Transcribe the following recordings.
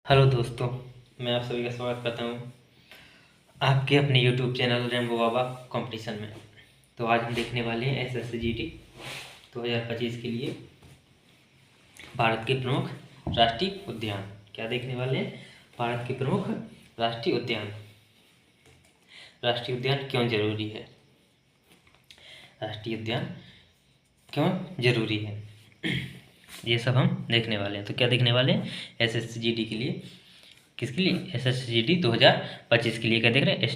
Hello दोस्तों, मैं आप सभी का स्वागत करता हूँ आपके अपने यूट्यूब चैनल रेम्बो बाबा कंपटीशन में। तो आज हम देखने वाले हैं SSCGD 2025 के लिए भारत के प्रमुख राष्ट्रीय उद्यान। क्या देखने वाले हैं? भारत के प्रमुख राष्ट्रीय उद्यान। राष्ट्रीय उद्यान क्यों जरूरी है? राष्ट्रीय उद्यान क्यों जरूरी है, ये सब हम देखने वाले हैं। तो क्या देखने वाले हैं? SSCGD के लिए, किसके लिए? SSCGD 2025 के लिए। क्या देख रहे हैं?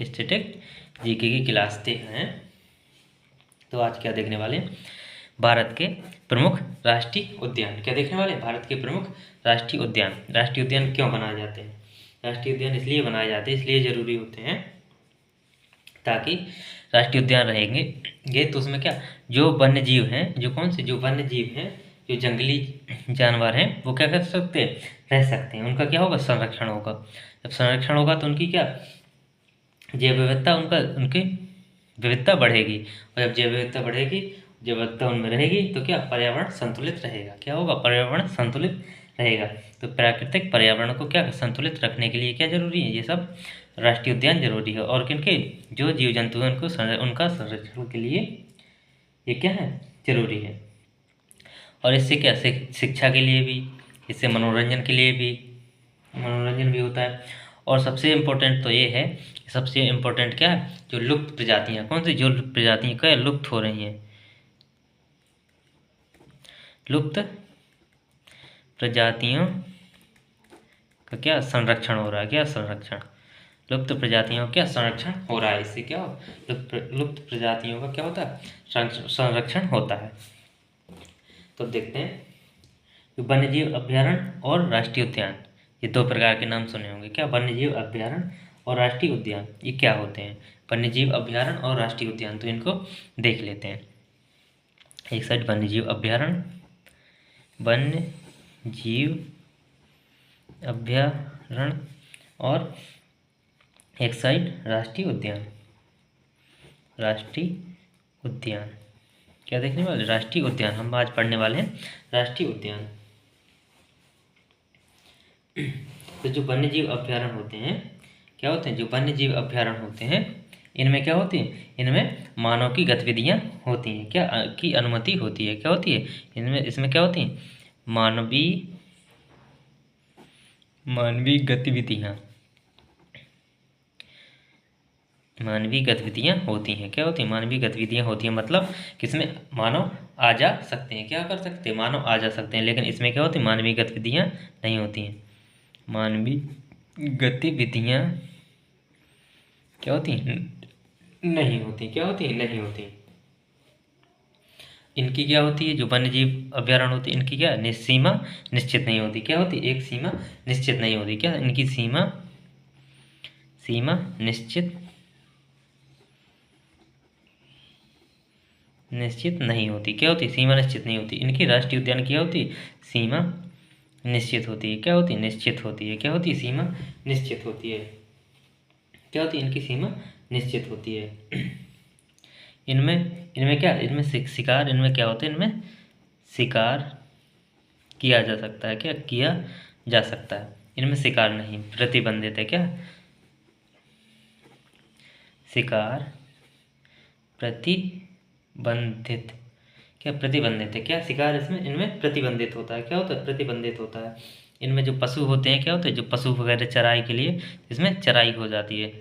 स्टैटिक जीके की क्लास देख रहे हैं। तो आज क्या देखने वाले हैं? भारत के प्रमुख राष्ट्रीय उद्यान। क्या देखने वाले हैं? भारत के प्रमुख राष्ट्रीय उद्यान। राष्ट्रीय उद्यान क्यों बनाए जाते हैं? राष्ट्रीय उद्यान इसलिए बनाए जाते हैं, इसलिए जरूरी होते हैं ताकि राष्ट्रीय उद्यान रहेंगे तो उसमें क्या, जो वन्य जीव हैं, जो कौन से, जो वन्य जीव हैं, जो जंगली जानवर हैं, वो क्या कर सकते हैं? रह सकते हैं। उनका क्या होगा? संरक्षण होगा। जब संरक्षण होगा तो उनकी क्या, जैव विविधता, उनकी विविधता बढ़ेगी। और जब जैव विविधता बढ़ेगी, जैव विविधता उनमें रहेगी तो क्या, पर्यावरण संतुलित रहेगा। क्या होगा? पर्यावरण संतुलित रहेगा। तो प्राकृतिक पर्यावरण को क्या संतुलित रखने के लिए क्या जरूरी है? ये सब राष्ट्रीय उद्यान जरूरी है। और किनके, जो जीव जंतु हैं उनका संरक्षण के लिए ये क्या है? जरूरी है। और इससे क्या, शिक्षा के लिए भी, इससे मनोरंजन के लिए भी, मनोरंजन भी होता है। और सबसे इम्पोर्टेंट तो ये है, सबसे इम्पोर्टेंट क्या है, जो लुप्त प्रजातियाँ, कौन सी, जो प्रजातियाँ क्या लुप्त हो रही हैं, लुप्त प्रजातियों का क्या संरक्षण हो रहा है? क्या संरक्षण, लुप्त प्रजातियों का क्या संरक्षण हो रहा है। इससे क्या हो, लुप्त प्रजातियों का क्या होता है? संरक्षण होता है। तो देखते हैं, वन्यजीव अभ्यारण्य और राष्ट्रीय उद्यान, ये दो प्रकार के नाम सुने होंगे। क्या, वन्यजीव अभ्यारण्य और राष्ट्रीय उद्यान, ये क्या होते हैं? वन्यजीव अभ्यारण्य और राष्ट्रीय उद्यान, तो इनको देख लेते हैं। एक साइड वन्यजीव अभ्यारण्य, वन्य जीव अभ्यारण्य, और एक साइड राष्ट्रीय उद्यान। राष्ट्रीय उद्यान क्या देखने वाले? राष्ट्रीय उद्यान हम आज पढ़ने वाले हैं, राष्ट्रीय उद्यान। तो जो वन्यजीव अभ्यारण्य होते हैं, क्या होते हैं? जो वन्यजीव अभ्यारण्य होते हैं, इनमें क्या होती है? इनमें मानव की गतिविधियाँ होती हैं, क्या की अनुमति होती है। क्या होती है इनमें? इसमें क्या होती है? मानवीय गतिविधियाँ, मानवीय गतिविधियाँ होती हैं। क्या होती हैं? मानवीय गतिविधियाँ होती हैं। मतलब किसमें मानव आ जा सकते हैं, क्या कर सकते हैं? मानव आ जा सकते हैं। लेकिन इसमें क्या होती है? मानवीय गतिविधियाँ नहीं होती हैं। मानवीय गतिविधियाँ क्या होती हैं? नहीं होती। क्या होती है? नहीं होती। इनकी क्या होती है? जो वन्यजीव अभ्यारण्य होती है, इनकी क्या, सीमा निश्चित नहीं होती। क्या होती? एक सीमा निश्चित नहीं होती। क्या, इनकी सीमा निश्चित नहीं होती। क्या होती? सीमा निश्चित नहीं होती। इनकी राष्ट्रीय उद्यान क्या होती? सीमा निश्चित होती है। क्या होती? निश्चित होती है। क्या होती? सीमा निश्चित होती है। क्या होती है? इनकी सीमा निश्चित होती है। इनमें क्या, इनमें शिकार, इनमें क्या होता है? इनमें शिकार किया जा सकता है। क्या किया जा सकता है? इनमें शिकार नहीं, प्रतिबंधित है। क्या, शिकार प्रतिबंधित, क्या प्रतिबंधित है? क्या, शिकार इसमें, इनमें प्रतिबंधित होता है। क्या होता है? प्रतिबंधित होता है। इनमें जो पशु होते हैं, क्या होते हैं? जो पशु वगैरह चराई के लिए, इसमें चराई हो जाती है,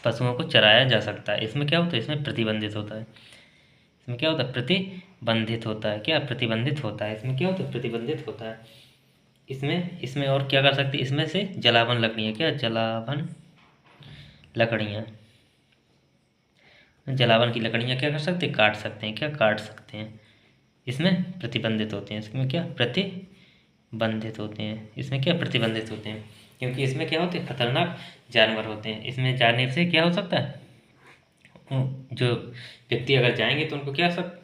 पशुओं को चराया जा सकता है। इसमें क्या होता है? इसमें प्रतिबंधित होता है। इसमें क्या होता है? प्रतिबंधित होता है। क्या, प्रतिबंधित होता है। इसमें क्या होता है? प्रतिबंधित होता है। इसमें और क्या कर सकते हैं? इसमें से जलावन लकड़ियाँ, क्या, जलावन लकड़ियाँ, जलावन की लकड़ियाँ क्या कर सकते हैं? काट सकते हैं। क्या, काट सकते हैं। इसमें प्रतिबंधित होते हैं। इसमें क्या, प्रतिबंधित होते हैं। इसमें क्या, प्रतिबंधित होते हैं, क्योंकि इसमें क्या होते हैं? खतरनाक जानवर होते हैं। इसमें जाने से क्या हो सकता है? जो व्यक्ति अगर जाएंगे तो उनको क्या, सब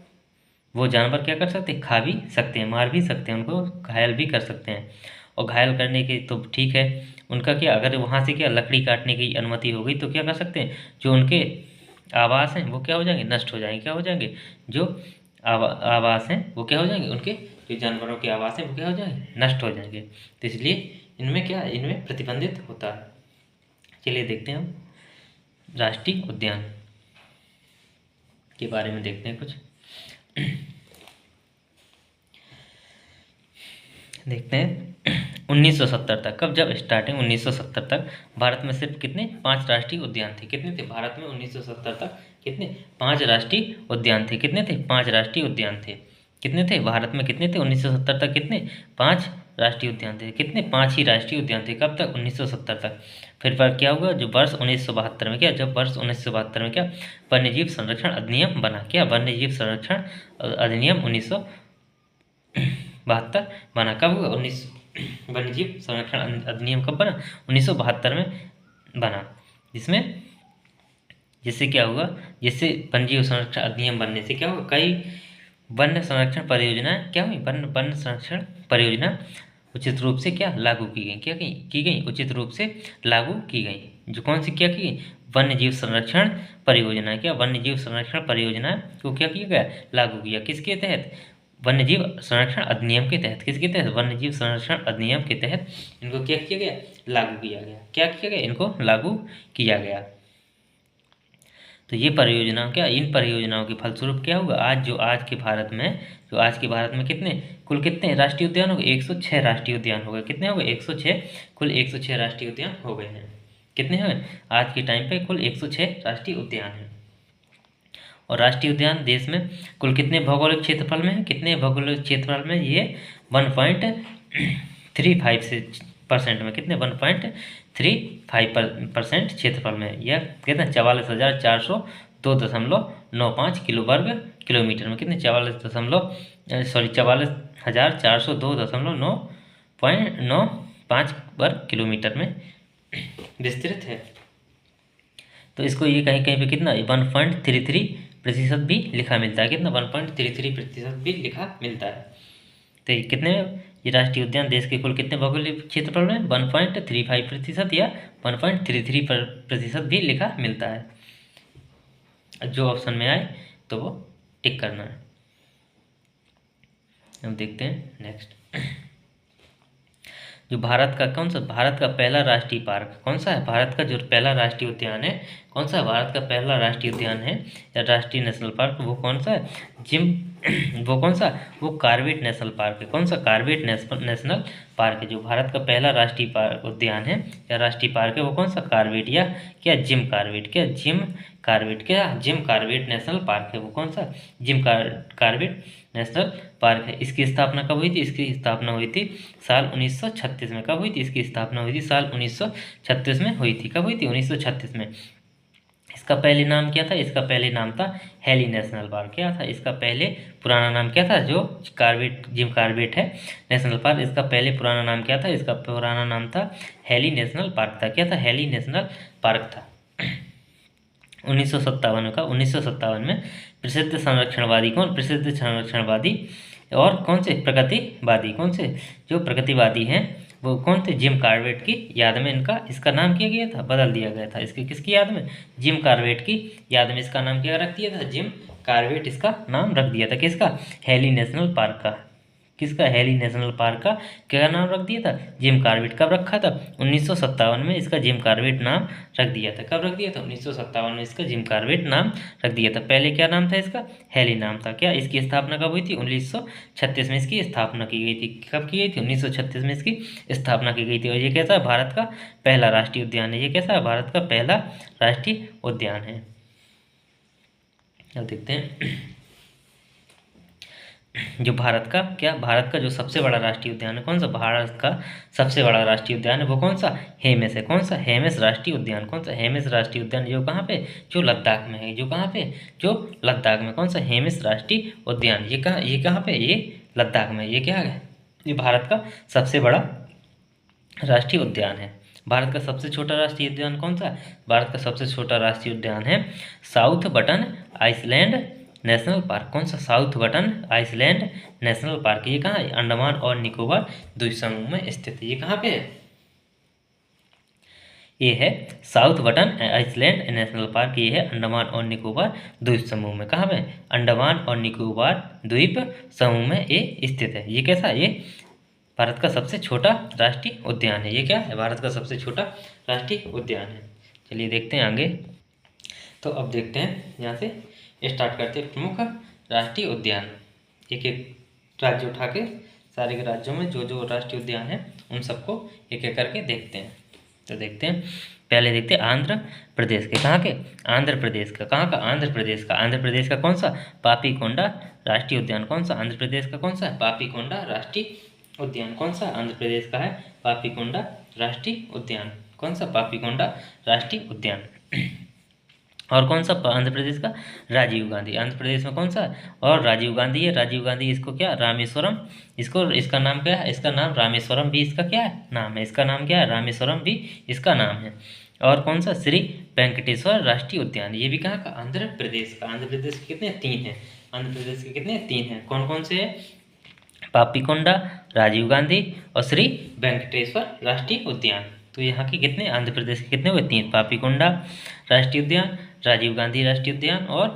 वो जानवर क्या कर सकते हैं? खा भी सकते हैं, मार भी सकते हैं, उनको घायल भी कर सकते हैं। और घायल करने के तो ठीक है, उनका क्या, अगर वहाँ से क्या लकड़ी काटने की अनुमति हो गई तो क्या कर सकते हैं? जो उनके आवास हैं वो क्या हो जाएंगे? नष्ट हो जाएंगे। क्या हो जाएंगे? जो आवास हैं वो क्या हो जाएंगे? उनके जो जानवरों के आवास हैं वो क्या हो जाएंगे, नष्ट हो जाएंगे। तो इसलिए इनमें क्या, इनमें प्रतिबंधित होता है। चलिए देखते हैं हम राष्ट्रीय उद्यान के बारे में देखते हैं कुछ। देखते हैं 1970 तक, कब, जब स्टार्टिंग 1970 तक भारत में सिर्फ कितने, 5 राष्ट्रीय उद्यान थे। कितने थे भारत में 1970 तक, कितने, 5 राष्ट्रीय उद्यान थे। कितने थे, 5 राष्ट्रीय उद्यान थे। कितने थे भारत में, कितने थे 1970 तक, कितने, 5 राष्ट्रीय उद्यान थे। कितने, 5 ही राष्ट्रीय उद्यान थे। कब तक, 1970 तक। फिर पर क्या हुआ, जो वर्ष 1972 में क्या, जब वर्ष 1972 में क्या, वन्यजीव संरक्षण अधिनियम बना। क्या, वन्यजीव संरक्षण अधिनियम 1972 बना। कब हुआ, वन्यजीव संरक्षण अधिनियम कब बना, 1972 में बना। जिससे क्या हुआ, जिससे वन्यजीव संरक्षण अधिनियम बनने से क्या हुआ, कई वन संरक्षण परियोजनाएं क्या हुई, वन संरक्षण परियोजना उचित रूप से क्या लागू की गई, क्या की गई, उचित रूप से लागू की गई। जो कौन सी क्या की गई, वन्य जीव संरक्षण परियोजना। क्या, वन्य जीव संरक्षण परियोजना को क्या किया गया, लागू किया। किसके तहत, वन्य जीव संरक्षण अधिनियम के तहत। किसके तहत, वन्य जीव संरक्षण अधिनियम के तहत इनको क्या किया गया, लागू किया गया। क्या किया गया, इनको लागू किया गया। तो ये परियोजना क्या, इन परियोजनाओं के फलस्वरूप क्या हुआ, आज के भारत में कितने, कुल कितने राष्ट्रीय उद्यान हो गए, 106 राष्ट्रीय उद्यान हो गए। कितने हो गए, 106, कुल 106 राष्ट्रीय उद्यान हो गए हैं। कितने हैं आज के टाइम पे, कुल 106 राष्ट्रीय उद्यान हैं। और राष्ट्रीय उद्यान देश में कुल कितने भौगोलिक क्षेत्रफल में है, कितने भौगोलिक क्षेत्रफल में, ये 1.35% में, कितने 1.35% क्षेत्रफल में, यह कितने 44,402.95 किलो वर्ग किलोमीटर में, कितने 44,402.95 वर्ग किलोमीटर में विस्तृत है। तो इसको ये कहीं कहीं पे कितना 1.33% भी लिखा मिलता है। कितना 1.33% भी लिखा मिलता है। तो ये कितने, ये राष्ट्रीय उद्यान देश के कुल कितने भौगोलिक क्षेत्रफल में 1.35% या 1.33% भी लिखा मिलता है। जो ऑप्शन में आए तो वो टिक करना है। हम देखते हैं नेक्स्ट, जो भारत का कौन सा, भारत का पहला राष्ट्रीय पार्क कौन सा है, भारत का जो पहला राष्ट्रीय उद्यान है कौन सा है, भारत का पहला राष्ट्रीय उद्यान है या राष्ट्रीय नेशनल पार्क, वो कौन सा है, वो कौन सा, वो कॉर्बेट नेशनल पार्क है। कौन सा, कॉर्बेट नेशनल पार्क है। जो भारत का पहला राष्ट्रीय उद्यान है या राष्ट्रीय पार्क है वो कौन सा, कॉर्बेट या क्या, जिम कॉर्बेट, क्या जिम कॉर्बेट, क्या जिम कॉर्बेट नेशनल पार्क है। वो कौन सा, जिम कॉर्बेट नेशनल पार्क है। इसकी स्थापना कब हुई थी, इसकी स्थापना हुई थी साल 1936 में। कब हुई थी, इसकी स्थापना हुई थी साल 1936 में हुई थी। कब हुई थी, 1936 में। इसका पहले नाम क्या था, इसका पहले नाम था हेली नेशनल पार्क। क्या था इसका पहले पुराना नाम, क्या था, जो कॉर्बेट जिम कॉर्बेट है नेशनल पार्क, इसका पहले पुराना नाम क्या था, इसका पुराना नाम था हेली नेशनल पार्क था। क्या था, हेली नेशनल पार्क था। 1957 में प्रसिद्ध संरक्षणवादी कौन, प्रसिद्ध संरक्षणवादी और कौन से प्रगतिवादी, कौन से जो प्रगतिवादी हैं वो कौन थे, जिम कॉर्बेट की याद में इसका नाम किया गया था, बदल दिया गया था। इसकी किसकी याद में, जिम कॉर्बेट की याद में इसका नाम क्या रख दिया था, जिम कॉर्बेट इसका नाम रख दिया था। किसका, हेली नेशनल पार्क का। किसका, हेली नेशनल पार्क का क्या नाम रख दिया था, जिम कॉर्बेट। कब रखा था, 1957 में इसका जिम कॉर्बेट नाम रख दिया था। कब रख दिया था, 1957 में इसका जिम कॉर्बेट नाम रख दिया था। पहले क्या नाम था इसका, हेली नाम था। क्या, इसकी स्थापना कब हुई थी, 1936 में इसकी स्थापना की गई थी। कब की गई थी, 1936 में इसकी स्थापना की गई थी। और ये कैसा है, भारत का पहला राष्ट्रीय उद्यान है। ये कैसा है, भारत का पहला राष्ट्रीय उद्यान है। अब देखते हैं जो भारत का जो सबसे बड़ा राष्ट्रीय उद्यान है कौन सा, भारत का सबसे बड़ा राष्ट्रीय उद्यान है वो कौन सा, हेमिस है। कौन सा, हेमिस राष्ट्रीय उद्यान। कौन सा, हेमिस राष्ट्रीय उद्यान, जो कहाँ पे, जो लद्दाख में है। जो कहाँ पे, जो लद्दाख में। कौन सा, हेमिस राष्ट्रीय उद्यान। ये कहाँ पे, ये लद्दाख में। ये क्या है, ये भारत का सबसे बड़ा राष्ट्रीय उद्यान है। भारत का सबसे छोटा राष्ट्रीय उद्यान कौन सा है, भारत का सबसे छोटा राष्ट्रीय उद्यान है South Button Island National Park. कौन सा, South Button Island National Park. ये कहाँ है, अंडमान और निकोबार द्वीप समूह में स्थित है। ये कहाँ पे है, ये है South Button Island National Park. ये है अंडमान और निकोबार द्वीप समूह में। कहाँ पे? अंडमान और निकोबार द्वीप समूह में ये स्थित है। ये कैसा? ये भारत का सबसे छोटा राष्ट्रीय उद्यान है। ये क्या है? भारत का सबसे छोटा राष्ट्रीय उद्यान है। चलिए देखते हैं आगे। तो अब देखते हैं यहाँ से स्टार्ट करते हैं प्रमुख राष्ट्रीय उद्यान। एक एक राज्य उठा के सारे के राज्यों में जो जो राष्ट्रीय उद्यान है उन सबको एक एक करके देखते हैं। तो देखते हैं, पहले देखते हैं आंध्र प्रदेश के। कहाँ के? आंध्र प्रदेश का। कहाँ का? आंध्र प्रदेश का। आंध्र प्रदेश का कौन सा? पापीकोंडा राष्ट्रीय उद्यान। कौन सा? आंध्र प्रदेश का कौन सा? पापीकोंडा राष्ट्रीय उद्यान। कौन सा? आंध्र प्रदेश का है पापीकोंडा राष्ट्रीय उद्यान। कौन सा? पापीकोंडा राष्ट्रीय उद्यान। और कौन सा आंध्र प्रदेश का? राजीव गांधी। आंध्र प्रदेश में कौन सा? और राजीव गांधी है। राजीव गांधी इसको क्या? रामेश्वरम। इसको, इसका नाम क्या है? इसका नाम रामेश्वरम भी इसका क्या है? नाम है। इसका नाम क्या है? रामेश्वरम भी इसका नाम है। और कौन सा? श्री वेंकटेश्वर राष्ट्रीय उद्यान। ये भी कहाँ का? आंध्र प्रदेश का। आंध्र प्रदेश के कितने? 3 हैं। आंध्र प्रदेश के कितने? 3 हैं। कौन कौन से है? पापीकोंडा, राजीव गांधी और श्री वेंकटेश्वर राष्ट्रीय उद्यान। तो यहाँ के कितने? आंध्र प्रदेश के कितने हुए? 3। पापीकोंडा राष्ट्रीय उद्यान, राजीव गांधी राष्ट्रीय उद्यान और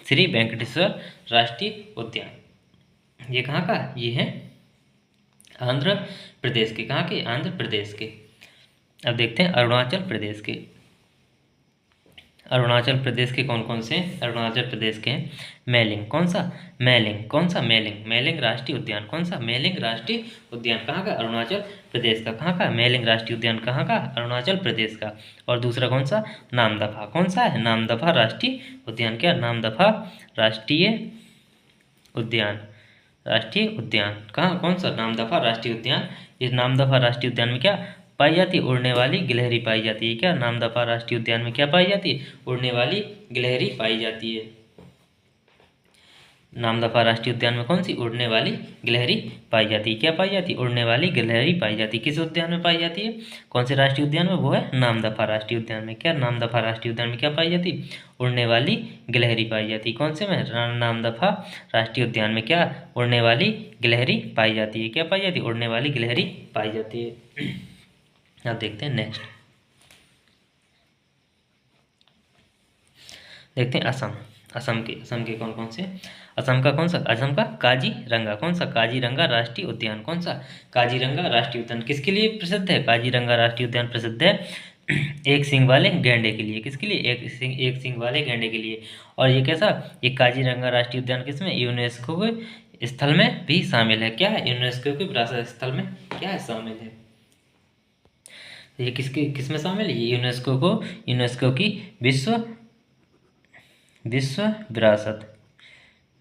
श्री वेंकटेश्वर राष्ट्रीय उद्यान। ये कहाँ का? ये है आंध्र प्रदेश के। कहाँ के? आंध्र प्रदेश के। अब देखते हैं अरुणाचल प्रदेश के। अरुणाचल प्रदेश के कौन कौन से? अरुणाचल प्रदेश के हैं मैलिंग। कौन सा? मैलिंग। कौन सा? मैलिंग। मैलिंग राष्ट्रीय उद्यान। कौन सा? मैलिंग राष्ट्रीय उद्यान। कहाँ का? अरुणाचल प्रदेश का। कहाँ का? मैलिंग राष्ट्रीय उद्यान कहाँ का? अरुणाचल प्रदेश का। और दूसरा कौन सा? नामदफा। कौन सा है? नामदफा राष्ट्रीय उद्यान। क्या? नामदफा राष्ट्रीय उद्यान। राष्ट्रीय उद्यान कहाँ? कौन सा? नामदफा राष्ट्रीय उद्यान। इस नामदफा राष्ट्रीय उद्यान में क्या पाई जाती है? उड़ने वाली गिलहरी पाई जाती है। क्या? नामदफा राष्ट्रीय उद्यान में क्या पाई जाती है? उड़ने वाली गिलहरी पाई जाती है। नामदफा राष्ट्रीय उद्यान में कौन सी? उड़ने वाली गिलहरी पाई जाती है। क्या पाई जाती है? उड़ने वाली गिलहरी पाई जाती है। किस उद्यान में पाई जाती है? कौन से राष्ट्रीय उद्यान में? वो है नामदफा राष्ट्रीय उद्यान में। क्या? नामदफा राष्ट्रीय उद्यान में क्या पाई जाती है? उड़ने वाली गिलहरी पाई जाती है। कौन से में? नामदफा राष्ट्रीय उद्यान में क्या? उड़ने वाली गिलहरी पाई जाती है। क्या पाई जाती है? उड़ने वाली गिलहरी पाई जाती है। अब देखते हैं नेक्स्ट। देखते हैं असम। असम के कौन कौन से? असम का कौन सा? असम का काजीरंगा। कौन सा? काजीरंगा राष्ट्रीय उद्यान। कौन सा? काजीरंगा राष्ट्रीय उद्यान किसके लिए प्रसिद्ध है? काजीरंगा राष्ट्रीय उद्यान प्रसिद्ध है एक सींग वाले गैंडे के लिए। किसके लिए? एक सींग वाले गैंडे के लिए। और ये कैसा? ये काजीरंगा राष्ट्रीय उद्यान किसमें? यूनेस्को के स्थल में भी शामिल है। क्या है? यूनेस्को के विरासत स्थल में क्या है? शामिल है। ये किसमें शामिल है? ये यूनेस्को की विश्व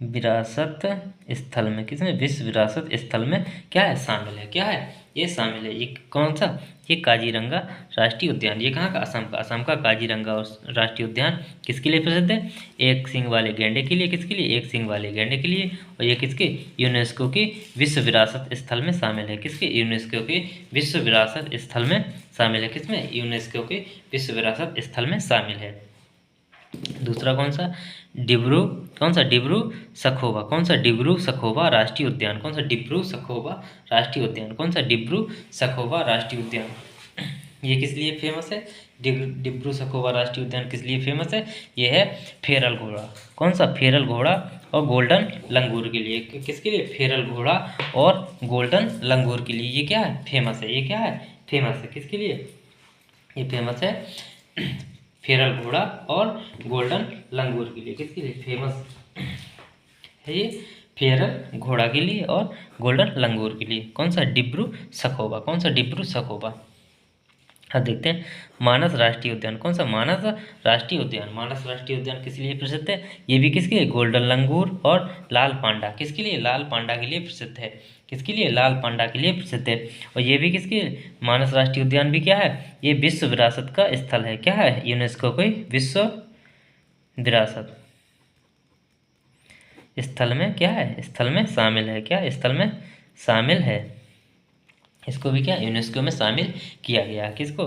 विरासत स्थल में। किसमें? विश्व विरासत स्थल में क्या है? शामिल है। क्या है? ये शामिल है। ये कौन सा? ये काजीरंगा राष्ट्रीय उद्यान। ये कहाँ का? असम का। असम का काजीरंगा राष्ट्रीय उद्यान किसके लिए प्रसिद्ध है? एक सींग वाले गैंडे के लिए। किसके लिए? एक सींग वाले गैंडे के लिए। और ये किसके? यूनेस्को की विश्व विरासत स्थल में शामिल है। किसके? यूनेस्को के विश्व विरासत स्थल में शामिल है। किसमें? यूनेस्को के विश्व विरासत स्थल में शामिल है। दूसरा कौन सा? कौन सा? डिब्रू सखोवा। कौन सा? डिब्रू सखोवा राष्ट्रीय उद्यान। कौन सा? डिब्रू सखोवा राष्ट्रीय उद्यान। कौन सा? डिब्रू सखोवा राष्ट्रीय उद्यान। ये किस लिए फेमस है? डिब्रू सखोवा राष्ट्रीय उद्यान किस लिए फेमस है? ये है फेरल घोड़ा। कौन सा? फेरल घोड़ा और गोल्डन लंगूर के लिए। किसके लिए? फेरल घोड़ा और गोल्डन लंगूर के लिए ये क्या है? फेमस है। ये क्या है? फेमस है। किसके लिए ये फेमस है? फेरल घोड़ा और गोल्डन लंगूर के लिए। किसके लिए फेमस है? ये फेरल घोड़ा के लिए और गोल्डन लंगूर के लिए। कौन सा? डिब्रू सखोवा। कौन सा? डिब्रू सखोवा। अब देखते हैं मानस राष्ट्रीय उद्यान। कौन सा? मानस राष्ट्रीय उद्यान। मानस राष्ट्रीय उद्यान किस लिए प्रसिद्ध है? ये भी किसके लिए? गोल्डन लंगूर और लाल पांडा। किसके लिए? लाल पांडा के लिए प्रसिद्ध है। किसके लिए? लाल पांडा के लिए प्रसिद्ध है। और ये भी किसके? मानस राष्ट्रीय उद्यान भी क्या है? ये विश्व विरासत का स्थल है। क्या है? यूनेस्को के विश्व विरासत स्थल में क्या है? स्थल में शामिल है। क्या? स्थल में शामिल है। इसको भी क्या? यूनेस्को में शामिल किया गया है। किसको?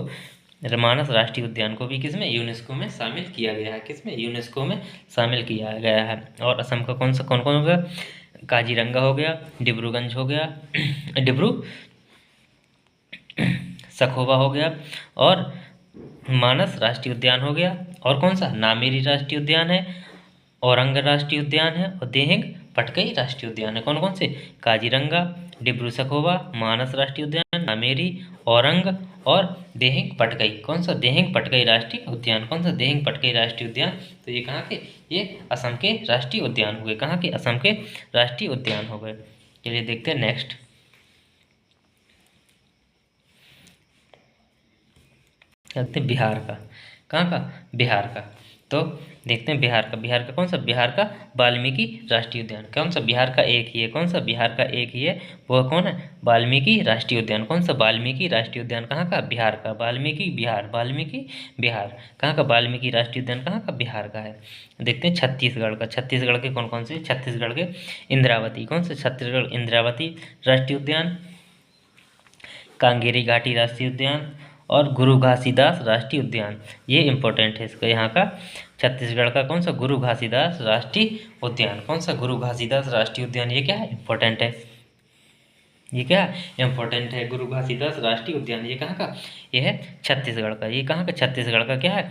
मानस राष्ट्रीय उद्यान को भी किसमें? यूनेस्को में शामिल किया गया है। किसमें? यूनेस्को में शामिल किया गया है। और असम का कौन सा? कौन कौन हो गया? काजीरंगा हो गया, डिब्रूगंज हो गया, डिब्रू सखोवा हो गया और मानस राष्ट्रीय उद्यान हो गया, और कौन सा नामेरी राष्ट्रीय उद्यान है, औरंग राष्ट्रीय उद्यान है, और देहिंग पटकई राष्ट्रीय उद्यान है। कौन कौन से? काजीरंगा, डिब्रू सखोवा, मानस राष्ट्रीय उद्यान, नामेरी, औरंग और देहिंग पटकई। कौन सा? देहिंग पटकई राष्ट्रीय उद्यान। कौन सा? देहिंग पटकई राष्ट्रीय उद्यान। तो ये कहाँ के? ये असम के राष्ट्रीय उद्यान हो गए। कहाँ के? असम के राष्ट्रीय उद्यान हो गए। चलिए देखते हैं नेक्स्ट। देखते हैं बिहार का। कहाँ का? बिहार का। तो देखते हैं बिहार का। बिहार का कौन सा? बिहार का वाल्मीकि राष्ट्रीय उद्यान। कौन सा? बिहार का एक ही है। कौन सा? बिहार का एक ही है, वो कौन है? वाल्मीकि राष्ट्रीय उद्यान। कौन सा? वाल्मीकि राष्ट्रीय उद्यान। कहाँ का? बिहार का। वाल्मीकि बिहार, वाल्मीकि बिहार। कहाँ का? वाल्मीकि राष्ट्रीय उद्यान कहाँ का? बिहार का है। देखते हैं छत्तीसगढ़ का। छत्तीसगढ़ के कौन कौन से? छत्तीसगढ़ के इंद्रावती। कौन सा? छत्तीसगढ़ इंद्रावती राष्ट्रीय उद्यान, कांगेरी घाटी राष्ट्रीय उद्यान और गुरु घासीदास राष्ट्रीय उद्यान। ये इंपॉर्टेंट है इसका, यहाँ का छत्तीसगढ़ का कौन सा? गुरु घासीदास राष्ट्रीय उद्यान। कौन सा? गुरु घासीदास राष्ट्रीय उद्यान। ये क्या है? इंपॉर्टेंट है। ये क्या इंपॉर्टेंट है? गुरु घासीदास राष्ट्रीय उद्यान। ये कहाँ का? ये है छत्तीसगढ़ का। ये कहाँ का? छत्तीसगढ़ का क्या है?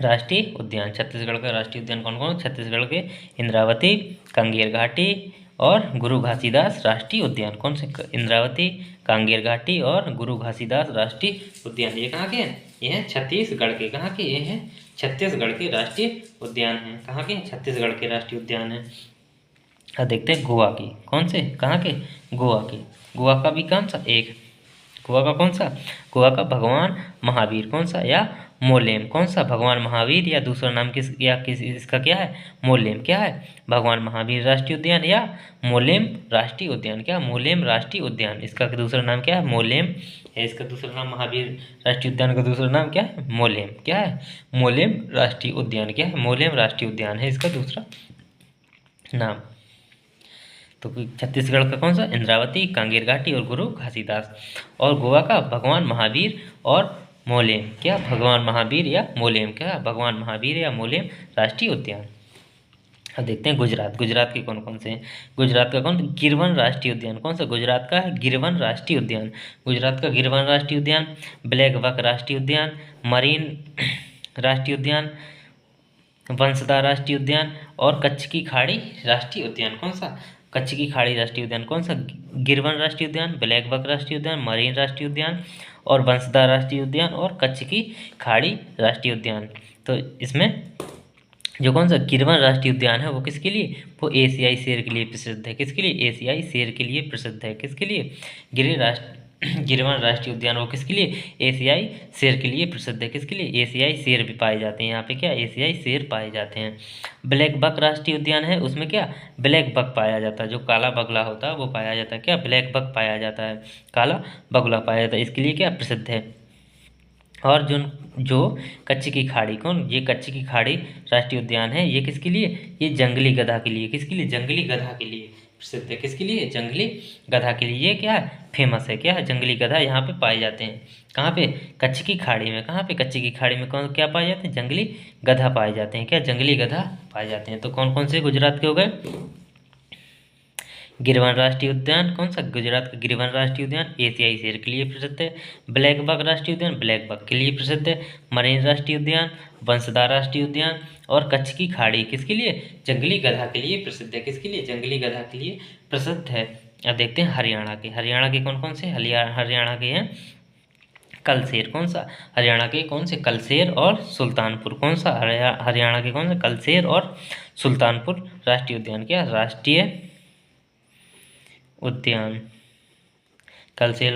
राष्ट्रीय उद्यान। छत्तीसगढ़ का राष्ट्रीय उद्यान कौन कौन? छत्तीसगढ़ के इंद्रावती, कांगेर घाटी और गुरु घासीदास राष्ट्रीय उद्यान। कौन से? इंद्रावती, कांगेर घाटी और गुरु घासीदास राष्ट्रीय उद्यान। ये कहाँ के हैं? ये हैं छत्तीसगढ़ के। कहाँ के? ये हैं छत्तीसगढ़ के राष्ट्रीय उद्यान हैं। कहाँ के? छत्तीसगढ़ के राष्ट्रीय उद्यान हैं। अब देखते हैं गोवा की। कौन से? कहाँ के? गोवा के। गोवा का भी कौन सा? एक। गोवा का कौन सा? गोवा का भगवान महावीर। कौन सा? या मोलेम। कौन सा? भगवान महावीर या दूसरा नाम किस इसका क्या है? मोलेम। क्या है? भगवान महावीर राष्ट्रीय उद्यान या मोलेम राष्ट्रीय उद्यान। क्या? मोलेम राष्ट्रीय उद्यान। इसका दूसरा नाम क्या है? मोलेम है। इसका दूसरा नाम महावीर राष्ट्रीय उद्यान का दूसरा नाम क्या है? मोलेम। क्या है? मोलेम राष्ट्रीय उद्यान। क्या है? मोलेम राष्ट्रीय उद्यान है इसका दूसरा नाम। तो छत्तीसगढ़ का कौन सा? इंद्रावती, कांगेर घाटी और गुरु घासीदास। और गोवा का भगवान महावीर और मोलेम। क्या? भगवान महावीर या मोलेम। क्या? भगवान महावीर या मोलेम राष्ट्रीय उद्यान। अब देखते हैं गुजरात। गुजरात के कौन कौन से हैं? गुजरात का कौन? गिरवन राष्ट्रीय उद्यान। कौन सा? गुजरात का है गिरवन राष्ट्रीय उद्यान। गुजरात का गिरवन राष्ट्रीय उद्यान, ब्लैक बक राष्ट्रीय उद्यान, मरीन राष्ट्रीय उद्यान, वंसदा राष्ट्रीय उद्यान और कच्छ की खाड़ी राष्ट्रीय उद्यान। कौन सा? कच्छ की खाड़ी राष्ट्रीय उद्यान। कौन सा? गिरवन राष्ट्रीय उद्यान, ब्लैक बक राष्ट्रीय उद्यान, मरीन राष्ट्रीय उद्यान और वंसदा राष्ट्रीय उद्यान और कच्छ की खाड़ी राष्ट्रीय उद्यान। तो इसमें जो कौन सा गिरवन राष्ट्रीय उद्यान है वो किसके लिए? वो एशियाई शेर के लिए प्रसिद्ध है। किसके लिए? एशियाई शेर के लिए प्रसिद्ध है। किसके लिए? गिरवन राष्ट्रीय उद्यान वो किसके लिए? एशियाई शेर के लिए प्रसिद्ध है। किसके लिए? एशियाई शेर भी पाए जाते हैं यहाँ पे। क्या? एशियाई शेर पाए जाते हैं। ब्लैक बक राष्ट्रीय उद्यान है, उसमें क्या? ब्लैक बक पाया जाता है। जो काला बगला होता है वो पाया जाता है। क्या? ब्लैक बक पाया जाता है, काला बगुला पाया जाता है। इसके लिए क्या प्रसिद्ध है? और जो जो कच्छ की खाड़ी, कौन? ये कच्छ की खाड़ी राष्ट्रीय उद्यान है। ये किसके लिए? ये जंगली गधा के लिए। किसके लिए? जंगली गधा के लिए प्रसिद्ध है। किसके लिए? जंगली गधा के लिए ये क्या है? फेमस है। क्या है? जंगली गधा यहाँ पे पाए जाते हैं। कहाँ पे? कच्छ की खाड़ी में। कहाँ पे? कच्छ की खाड़ी में कौन क्या पाए जाते हैं? जंगली गधा पाए जाते हैं। क्या? जंगली गधा पाए जाते हैं। तो कौन कौन से गुजरात के हो गए? गिरवन राष्ट्रीय उद्यान। कौन सा? गुजरात का गिरवन राष्ट्रीय उद्यान एशियाई शेर के लिए प्रसिद्ध है। ब्लैक बक राष्ट्रीय उद्यान ब्लैक बक के लिए प्रसिद्ध है। मरीन राष्ट्रीय उद्यान, वंसदा राष्ट्रीय उद्यान और कच्छ की खाड़ी किसके लिए? जंगली गधा के लिए प्रसिद्ध है। किसके लिए? जंगली गधा के लिए प्रसिद्ध है। अब देखते हैं हरियाणा के। हरियाणा के कौन कौन से? हरियाणा के हैं कलसेर। कौन सा? हरियाणा के कौन से? कलसेर और सुल्तानपुर। कौन सा? हरियाणा के कौन से? कलसेर और सुल्तानपुर राष्ट्रीय उद्यान। क्या? राष्ट्रीय उद्यान। कलसेर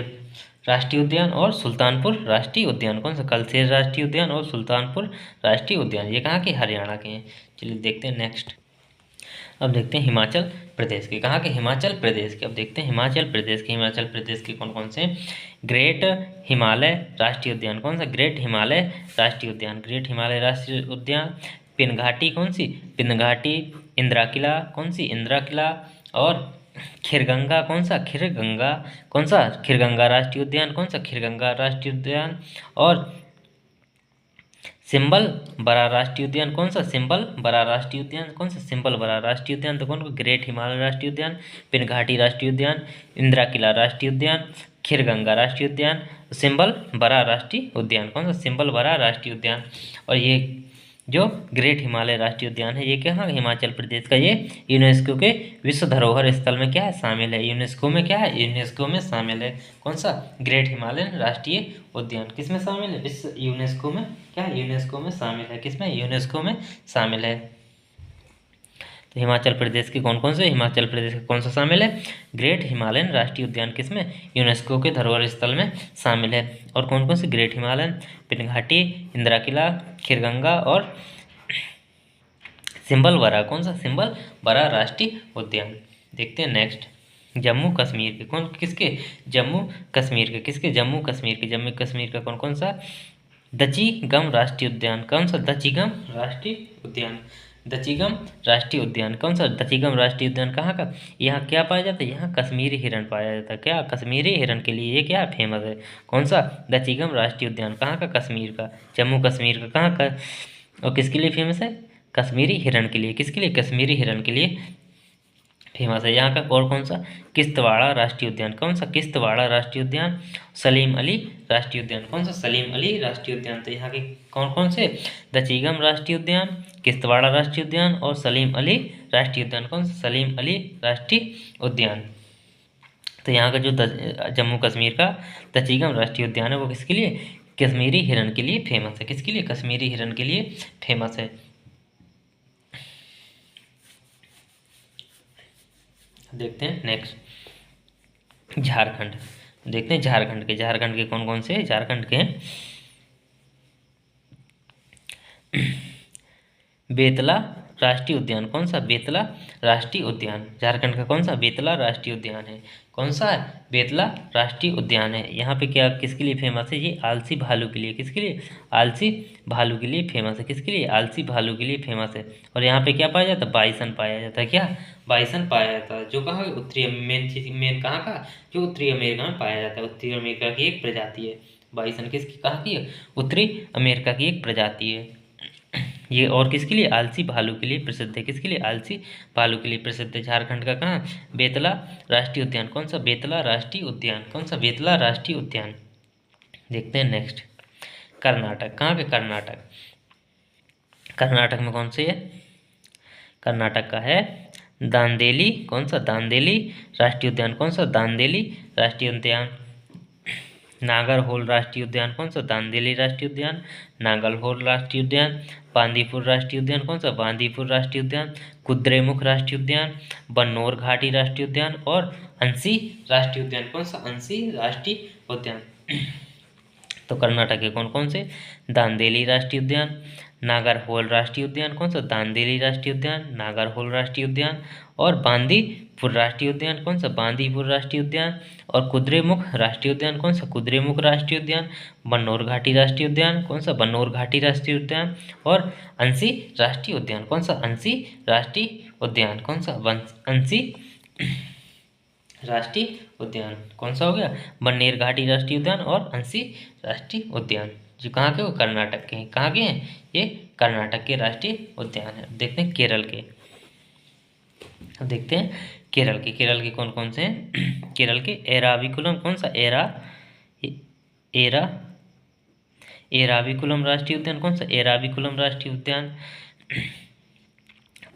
राष्ट्रीय उद्यान और सुल्तानपुर राष्ट्रीय उद्यान। कौन सा? कलसेर राष्ट्रीय उद्यान और सुल्तानपुर राष्ट्रीय उद्यान। ये कहाँ के? हरियाणा के हैं। चलिए देखते हैं नेक्स्ट। अब देखते हैं हिमाचल प्रदेश के। कहाँ के? हिमाचल प्रदेश के। अब देखते हैं हिमाचल प्रदेश के। हिमाचल प्रदेश के कौन कौन से? ग्रेट हिमालय राष्ट्रीय उद्यान। कौन सा? ग्रेट हिमालय राष्ट्रीय उद्यान। ग्रेट हिमालय राष्ट्रीय उद्यान, पिनघाटी। कौन सी? पिनघाटी, इंदिरा किला। कौन सी? इंदिरा किला और खीरगंगा। कौन सा? खीरगंगा। कौन सा? खीरगंगा राष्ट्रीय उद्यान। कौन सा? खीरगंगा राष्ट्रीय उद्यान और सिंबल बरा राष्ट्रीय उद्यान। कौन सा? सिंबल बरा राष्ट्रीय उद्यान। कौन सा? सिंबल बरा राष्ट्रीय उद्यान। तो कौन को? ग्रेट हिमालय राष्ट्रीय उद्यान, पिनघाटी राष्ट्रीय उद्यान, इंदिरा किला राष्ट्रीय उद्यान, खीरगंगा राष्ट्रीय उद्यान, सिंबल बरा राष्ट्रीय उद्यान। कौन सा? सिंबल बरा राष्ट्रीय उद्यान। और ये जो ग्रेट हिमालय राष्ट्रीय उद्यान है ये कहाँ? हिमाचल प्रदेश का। ये यूनेस्को के विश्व धरोहर स्थल में क्या है? शामिल है। यूनेस्को में क्या है? यूनेस्को में शामिल है। कौन सा? ग्रेट हिमालयन राष्ट्रीय उद्यान किस में शामिल है? विश्व यूनेस्को में क्या है? यूनेस्को में शामिल है। किसमें? यूनेस्को में शामिल है। तो हिमाचल प्रदेश के कौन कौन से? हिमाचल प्रदेश का कौन सा शामिल है? ग्रेट हिमालयन राष्ट्रीय उद्यान किसमें? यूनेस्को के धरोहर स्थल में शामिल है। और कौन कौन से? ग्रेट हिमालयन, पिनघाटी, इंदिरा किला, खीरगंगा और सिंबल बरा। कौन सा? सिंबल बरा राष्ट्रीय उद्यान। देखते हैं नेक्स्ट, जम्मू कश्मीर के कौन किसके? जम्मू कश्मीर के किसके? जम्मू कश्मीर के। जम्मू कश्मीर का कौन कौन सा? दचीगम राष्ट्रीय उद्यान। कौन सा? दचीगम राष्ट्रीय उद्यान। दचीगम राष्ट्रीय उद्यान। कौन सा? दचीगम राष्ट्रीय उद्यान कहाँ का? यहाँ क्या पाया जाता है? यहाँ कश्मीरी हिरण पाया जाता है। क्या? कश्मीरी हिरण के लिए ये क्या फेमस है? कौन सा? दचीगम राष्ट्रीय उद्यान। कहाँ का? कश्मीर का। जम्मू कश्मीर का। कहाँ का? और किसके लिए फेमस है? कश्मीरी हिरण के लिए। किसके लिए? कश्मीरी हिरण के लिए फेमस है। यहाँ का और कौन सा? किश्तवाड़ा राष्ट्रीय उद्यान। कौन सा? किश्तवाड़ा राष्ट्रीय उद्यान। सलीम अली राष्ट्रीय उद्यान। कौन सा? सलीम अली राष्ट्रीय उद्यान। तो यहाँ के कौन कौन से? दचीगम राष्ट्रीय उद्यान, किश्तवाड़ा राष्ट्रीय उद्यान और सलीम अली राष्ट्रीय उद्यान। कौन सा? सलीम अली राष्ट्रीय उद्यान। तो यहाँ का जो जम्मू कश्मीर का दचीगम राष्ट्रीय उद्यान है वो किसके लिए? कश्मीरी हिरण के लिए फेमस है। किसके लिए? कश्मीरी हिरण के लिए फेमस है। देखते हैं नेक्स्ट, झारखंड। देखते हैं झारखंड के। झारखंड के कौन कौन से? झारखंड के बेतला राष्ट्रीय उद्यान। कौन सा? बेतला राष्ट्रीय उद्यान। झारखंड का कौन सा? बेतला राष्ट्रीय उद्यान है। कौन सा है? बेतला राष्ट्रीय उद्यान है। यहाँ पे क्या किसके लिए फेमस है? ये आलसी भालू के लिए। किसके लिए? आलसी भालू के लिए फेमस है। किसके लिए? आलसी भालू के लिए फेमस है। और यहाँ पे क्या पाया जाता है? बाइसन पाया जाता है। क्या? बाइसन पाया जाता है। जो कहाँ? उत्तरी मेन कहाँ का? जो उत्तरी अमेरिका में पाया जाता है। उत्तरी अमेरिका की एक प्रजाति है बाइसन। किसकी? कहाँ की है? उत्तरी अमेरिका की एक प्रजाति है ये। और किसके लिए? आलसी भालू के लिए प्रसिद्ध है। किसके लिए? आलसी भालू के लिए प्रसिद्ध है। झारखंड का कहाँ? बेतला राष्ट्रीय उद्यान। कौन सा? बेतला राष्ट्रीय उद्यान। कौन सा? बेतला राष्ट्रीय उद्यान। देखते हैं नेक्स्ट, कर्नाटक। कहाँ पे? कर्नाटक। कर्नाटक में कौन से है? कर्नाटक का है दांदेली। कौन सा? दांदेली राष्ट्रीय उद्यान। कौन सा? दांदेली राष्ट्रीय उद्यान। नागरहोल राष्ट्रीय उद्यान। कौन सा? दांदेली राष्ट्रीय उद्यान, नागरहोल राष्ट्रीय उद्यान। बांदीपुर राष्ट्रीय उद्यान। कौन सा? बांदीपुर राष्ट्रीय उद्यान। कुद्रेमुख राष्ट्रीय उद्यान, बन्नौर घाटी राष्ट्रीय उद्यान और अंसी राष्ट्रीय उद्यान। कौन सा? अंसी राष्ट्रीय उद्यान। तो कर्नाटक के कौन कौन से? दांदेली राष्ट्रीय उद्यान, नागरहोल राष्ट्रीय उद्यान। कौन सा? दांदेली राष्ट्रीय उद्यान, नागरहोल राष्ट्रीय उद्यान और बांदीपुर राष्ट्रीय उद्यान। कौन सा? बांदीपुर राष्ट्रीय उद्यान। और कुद्रेमुख राष्ट्रीय उद्यान। कौन सा? कुद्रेमुख राष्ट्रीय उद्यान। बन्नौर घाटी राष्ट्रीय उद्यान। कौन सा? बन्नौर घाटी राष्ट्रीय उद्यान और अंसी राष्ट्रीय उद्यान। कौन सा? अंसी राष्ट्रीय उद्यान। कौन सा? अंसी राष्ट्रीय उद्यान। कौन सा हो गया? बन्नेर घाटी राष्ट्रीय उद्यान और अंसी राष्ट्रीय उद्यान। जो कहाँ के? वो कर्नाटक के हैं। कहाँ के हैं? ये कर्नाटक के राष्ट्रीय उद्यान है। देखते हैं केरल के। अब देखते हैं केरल के। केरल के कौन कौन से हैं? केरल के एराविकुलम। कौन सा? एराविकुलम राष्ट्रीय उद्यान। कौन सा? एराविकुलम राष्ट्रीय उद्यान।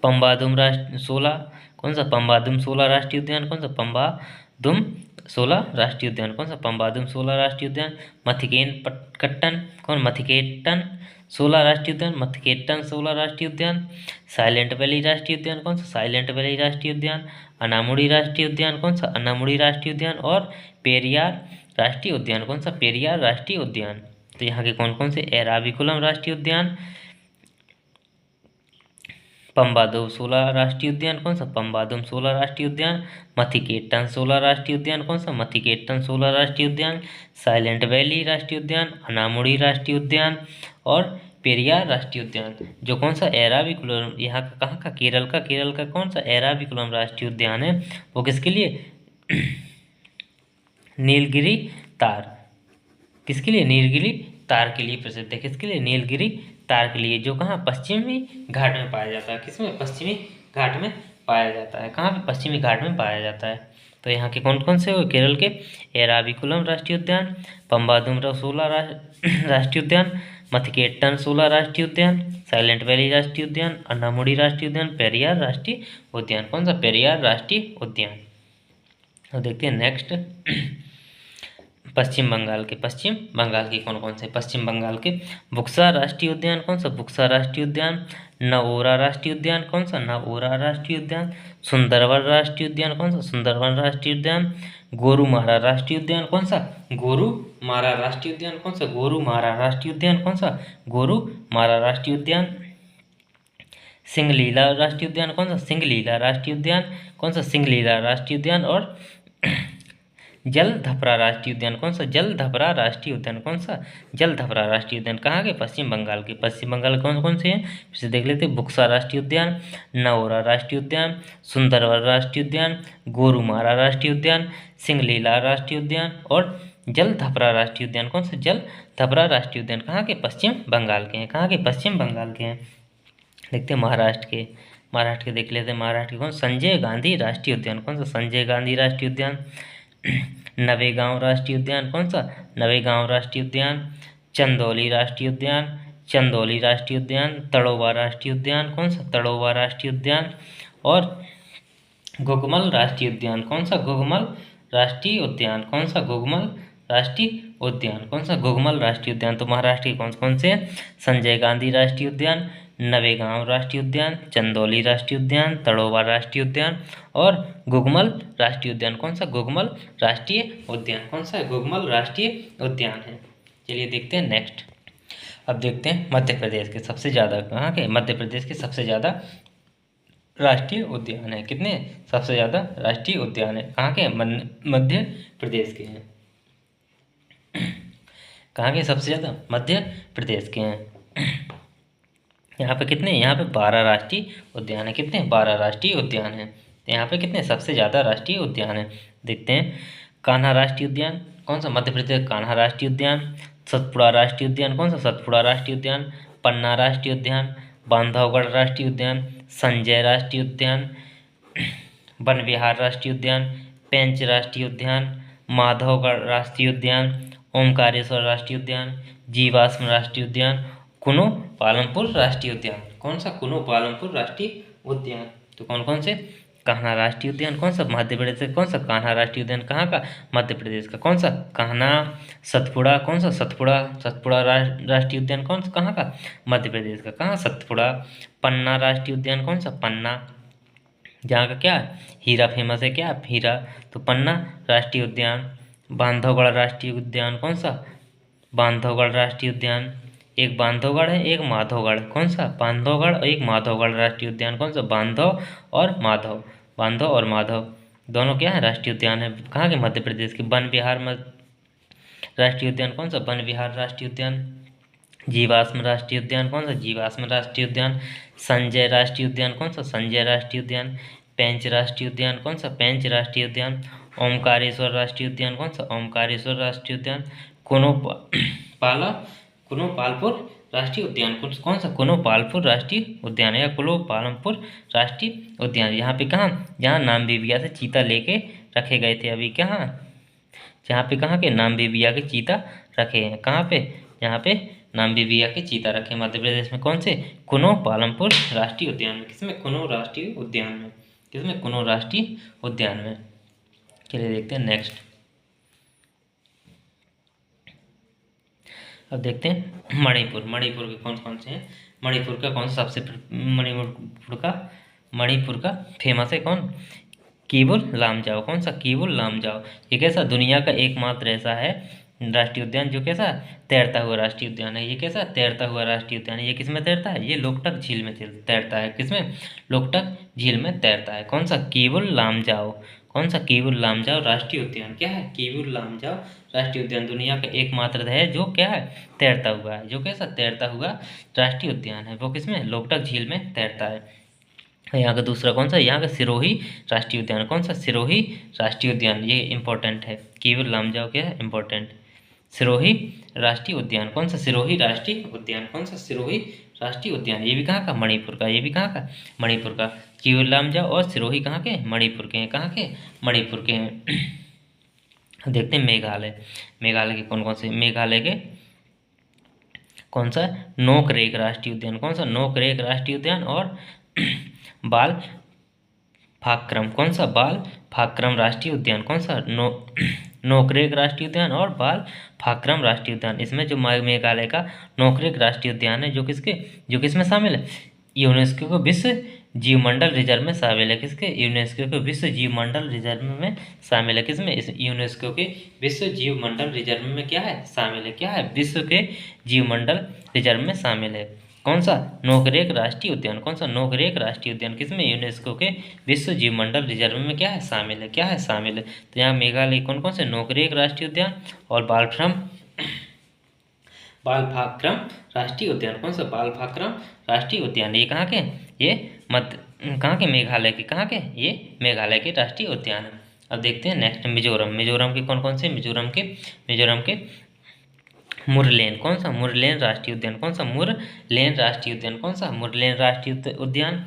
पम्बादुम 16। कौन सा? पम्बादुम 16 राष्ट्रीय उद्यान। कौन सा? पम्बादुम 16 राष्ट्रीय उद्यान। कौन सा? पम्बादुम 16 राष्ट्रीय उद्यान। मथिकेन कट्टन। कौन? मथिकेटन 16 राष्ट्रीय उद्यान, मथिकेटन 16 राष्ट्रीय उद्यान। साइलेंट वैली राष्ट्रीय उद्यान। कौन सा? साइलेंट वैली राष्ट्रीय उद्यान। अनामुड़ी राष्ट्रीय उद्यान। कौन सा? अनामुड़ी राष्ट्रीय उद्यान और पेरियार राष्ट्रीय उद्यान। कौन सा? पेरियार राष्ट्रीय उद्यान। तो यहाँ के कौन कौन से? एराविकुलम राष्ट्रीय उद्यान, पम्बादुम 16 राष्ट्रीय उद्यान। कौन सा? पम्बादुम 16 राष्ट्रीय उद्यान। मथिकेटन 16 राष्ट्रीय उद्यान। कौन सा? मथिकेटन 16 राष्ट्रीय उद्यान। साइलेंट वैली राष्ट्रीय उद्यान, अनामुड़ी राष्ट्रीय उद्यान और पेरियार राष्ट्रीय उद्यान। जो कौन सा? एराविकुलम। यहाँ का कहाँ का? केरल का। केरल का कौन सा? एराविकुलम राष्ट्रीय उद्यान है वो किसके लिए? नीलगिरी तार। किसके लिए? नीलगिरी तार के लिए प्रसिद्ध है। किसके लिए? नीलगिरी तार के लिए। जो कहाँ? पश्चिमी घाट में पाया जाता है। किसमें? पश्चिमी घाट में पाया जाता है। कहाँ पे? पश्चिमी घाट में पाया जाता है। तो यहाँ के कौन कौन से हो? केरल के एराविकुलम राष्ट्रीय उद्यान, पम्बादुम सोला राष्ट्रीय उद्यान, मथिकेट्टन सोला राष्ट्रीय उद्यान, साइलेंट वैली राष्ट्रीय उद्यान, अन्नामुडी राष्ट्रीय उद्यान, पेरियार राष्ट्रीय उद्यान। कौन सा? पेरियार राष्ट्रीय उद्यान। तो देखते हैं नेक्स्ट, पश्चिम बंगाल के कौन कौन से? पश्चिम बंगाल के बुक्सा राष्ट्रीय उद्यान। कौन सा? बुक्सा राष्ट्रीय उद्यान। नओरा राष्ट्रीय उद्यान। कौन सा? नओरा राष्ट्रीय उद्यान। सुंदरवन राष्ट्रीय उद्यान। कौन सा? सुंदरवन राष्ट्रीय उद्यान। गोरुमारा राष्ट्रीय उद्यान। कौन सा? गोरुमारा राष्ट्रीय उद्यान। कौन सा? गोरुमारा राष्ट्रीय उद्यान। कौन सा? गोरुमारा राष्ट्रीय उद्यान। सिंगलीला राष्ट्रीय उद्यान। कौन सा? सिंगलीला राष्ट्रीय उद्यान। कौन सा? सिंगलीला राष्ट्रीय उद्यान। और जलधपरा राष्ट्रीय उद्यान। कौन सा? जलधपरा राष्ट्रीय उद्यान। कौन सा? जलधपरा राष्ट्रीय उद्यान। कहाँ के? पश्चिम बंगाल के। पश्चिम बंगाल कौन कौन से हैं? फिर से देख लेते हैं। बुक्सा राष्ट्रीय उद्यान, नओरा राष्ट्रीय उद्यान, सुंदरवन राष्ट्रीय उद्यान, गोरुमारा राष्ट्रीय उद्यान, सिंगलीला राष्ट्रीय उद्यान और जलधपरा राष्ट्रीय उद्यान। कौन सा? जलधपरा राष्ट्रीय उद्यान। कहाँ के? पश्चिम बंगाल के हैं। कहाँ के? पश्चिम बंगाल के हैं। देखते हैं महाराष्ट्र के देख लेते हैं। महाराष्ट्र के कौन? संजय गांधी राष्ट्रीय उद्यान। कौन सा? संजय गांधी राष्ट्रीय उद्यान। नवेगांव राष्ट्रीय उद्यान। कौन सा? नवेगांव राष्ट्रीय उद्यान। चंदौली राष्ट्रीय उद्यान, चंदौली राष्ट्रीय उद्यान। तड़ोवा राष्ट्रीय उद्यान। कौन सा? तड़ोवा राष्ट्रीय उद्यान। और घुघमल राष्ट्रीय उद्यान। कौन सा? घुघमल राष्ट्रीय उद्यान। कौन सा? घुघमल राष्ट्रीय उद्यान। कौन सा? घुघमल राष्ट्रीय उद्यान। तो महाराष्ट्र के कौन कौन से हैं? संजय गांधी राष्ट्रीय उद्यान, नवेगांव राष्ट्रीय उद्यान, चंदौली राष्ट्रीय उद्यान, तड़ोवा राष्ट्रीय उद्यान और घुघमल राष्ट्रीय उद्यान। कौन सा? घुघमल राष्ट्रीय उद्यान। कौन सा? घुघमल राष्ट्रीय उद्यान है। चलिए देखते हैं नेक्स्ट। अब देखते हैं मध्य प्रदेश के सबसे ज़्यादा, कहाँ के? मध्य प्रदेश के सबसे ज़्यादा राष्ट्रीय उद्यान है। कितने? सबसे ज़्यादा राष्ट्रीय उद्यान है। कहाँ के? मध्य प्रदेश के हैं। कहाँ के? सबसे ज़्यादा मध्य प्रदेश के हैं। यहाँ पे कितने? यहाँ पे 12 राष्ट्रीय उद्यान है। कितने? 12 राष्ट्रीय उद्यान है। तो यहाँ पे कितने? सबसे ज़्यादा राष्ट्रीय उद्यान है। देखते हैं। कान्हा राष्ट्रीय उद्यान। कौन सा? मध्य प्रदेश कान्हा राष्ट्रीय उद्यान। सतपुड़ा राष्ट्रीय उद्यान। कौन सा? सतपुड़ा राष्ट्रीय उद्यान। पन्ना राष्ट्रीय उद्यान, बांधवगढ़ राष्ट्रीय उद्यान, संजय राष्ट्रीय उद्यान, वन विहार राष्ट्रीय उद्यान, पेंच राष्ट्रीय उद्यान, माधवगढ़ राष्ट्रीय उद्यान, ओमकारेश्वर राष्ट्रीय उद्यान, जीवाश्म राष्ट्रीय उद्यान, कुनो पालमपुर राष्ट्रीय उद्यान। कौन सा? कुनो पालमपुर राष्ट्रीय उद्यान। तो कौन कौन से? कान्हा राष्ट्रीय उद्यान। कौन सा? मध्य प्रदेश का। कौन सा? कान्हा राष्ट्रीय उद्यान। कहाँ का? मध्य प्रदेश का। कौन सा? कान्हा। सतपुड़ा। कौन सा? सतपुड़ा राष्ट्रीय उद्यान। कौन सा? कहाँ का? मध्य प्रदेश का। कहाँ? सतपुड़ा। पन्ना राष्ट्रीय उद्यान। कौन सा? पन्ना। जहाँ का क्या? हीरा फेमस है। क्या? हीरा। तो पन्ना राष्ट्रीय उद्यान। बांधवगढ़ राष्ट्रीय उद्यान। कौन सा? बांधवगढ़ राष्ट्रीय उद्यान। एक बांधवगढ़ है, एक माधवगढ़। कौन सा? बांधवगढ़ और एक माधवगढ़ राष्ट्रीय उद्यान। कौन सा? बांधव और माधव। बांधव और माधव दोनों क्या है? राष्ट्रीय उद्यान है। कहाँ के? मध्य प्रदेश के। वन विहार राष्ट्रीय उद्यान। कौन सा? वन विहार राष्ट्रीय उद्यान। जीवाश्म राष्ट्रीय उद्यान। कौन सा? जीवाश्म राष्ट्रीय उद्यान। संजय राष्ट्रीय उद्यान। कौन सा? संजय राष्ट्रीय उद्यान। पेंच राष्ट्रीय उद्यान। कौन सा? पेंच राष्ट्रीय उद्यान। ओमकारेश्वर राष्ट्रीय उद्यान। कौन सा? ओमकारेश्वर राष्ट्रीय उद्यान। कुनोपालपुर राष्ट्रीय उद्यान। कौन सा? कुनोपालपुर राष्ट्रीय उद्यान या कुनोपालमपुर राष्ट्रीय उद्यान। यहाँ पे कहाँ? जहाँ नामबिबिया से चीता लेके रखे गए थे अभी। कहाँ? जहाँ पे कहाँ के? नामबिबिया के चीता रखे हैं। कहाँ पे? यहाँ पे नामबिबिया के चीता रखे मध्य प्रदेश में। कौन से? कुनो पालमपुर राष्ट्रीय उद्यान में। किसमें? कुनो राष्ट्रीय उद्यान में। किसमें? कुनो राष्ट्रीय उद्यान में। चलिए देखते हैं नेक्स्ट। अब देखते हैं मणिपुर। मणिपुर के कौन कौन से हैं? मणिपुर का कौन सा सबसे मणिपुर का फेमस है? कौन? कीबुल लामजाओ। कौन सा? कीबुल लामजाओ। ये कैसा? दुनिया का एकमात्र ऐसा है राष्ट्रीय उद्यान जो कैसा? तैरता हुआ राष्ट्रीय उद्यान है। ये कैसा? तैरता हुआ राष्ट्रीय उद्यान है। ये किसमें तैरता है? ये लोकटक झील में तैरता है। किसमें? लोकटक झील में तैरता है। कौन सा? कीबुल लामजाओ। कौन सा? कीबुल लामजाओ राष्ट्रीय उद्यान। क्या है? कीबुल लामजाओ राष्ट्रीय उद्यान दुनिया का एकमात्र है जो क्या है? तैरता हुआ है। जो कैसा? तैरता हुआ राष्ट्रीय उद्यान है। वो किसमें? लोकटक झील में तैरता है। यहाँ का दूसरा कौन सा? यहाँ का सिरोही राष्ट्रीय उद्यान। कौन सा? सिरोही राष्ट्रीय उद्यान। ये इंपॉर्टेंट है। कीबुल लामजाओ क्या है? इंपॉर्टेंट। सिरोही राष्ट्रीय उद्यान। कौन सा? सिरोही राष्ट्रीय उद्यान। कौन सा? सिरोही राष्ट्रीय उद्यान, ये भी कहाँ का, मणिपुर का, ये भी कहाँ का, मणिपुर का। कीवलामजा और सिरोही कहाँ के, मणिपुर के हैं, कहाँ के, मणिपुर के हैं। देखते हैं मेघालय, मेघालय के कौन कौन से, मेघालय के कौन सा, नोकरेक राष्ट्रीय उद्यान, कौन सा, नोकरेक राष्ट्रीय उद्यान, और बाल फाक्रम, कौन सा, बाल फाक्रम राष्ट्रीय उद्यान, कौन सा, नोकरेक राष्ट्रीय उद्यान और बाल फाक्रम राष्ट्रीय उद्यान। इसमें जो मेघालय का नोकरेक राष्ट्रीय उद्यान है, जो किसमें शामिल है, यूनेस्को को विश्व जीवमंडल रिजर्व में शामिल है, किसके, यूनेस्को के विश्व जीवमंडल रिजर्व में शामिल है, किसमें, इस यूनेस्को के विश्व जीवमंडल रिजर्व में क्या है, शामिल है, क्या है, विश्व के जीवमंडल रिजर्व में शामिल है। कौन सा, नोकरेक राष्ट्रीय उद्यान, कौन सा, नोकरेक राष्ट्रीय उद्यान, किसमें, यूनेस्को के विश्व जीवमंडल रिजर्व में क्या है, शामिल है, क्या है, शामिल है। तो यहाँ मेघालय कौन कौन से, नोकरेक राष्ट्रीय उद्यान और बालफाक्रम राष्ट्रीय उद्यान, कौन सा, बालफाक्रम राष्ट्रीय उद्यान, ये कहाँ के, ये मध्य, कहाँ के, मेघालय के, कहाँ के, ये मेघालय के राष्ट्रीय उद्यान है। अब देखते हैं नेक्स्ट, मिजोरम, मिजोरम के कौन कौन से, मिजोरम के मुरलेन, कौन सा, मुरलेन राष्ट्रीय उद्यान, कौन सा, मुरलेन राष्ट्रीय उद्यान, कौन सा, मुरलेन राष्ट्रीय उद्यान,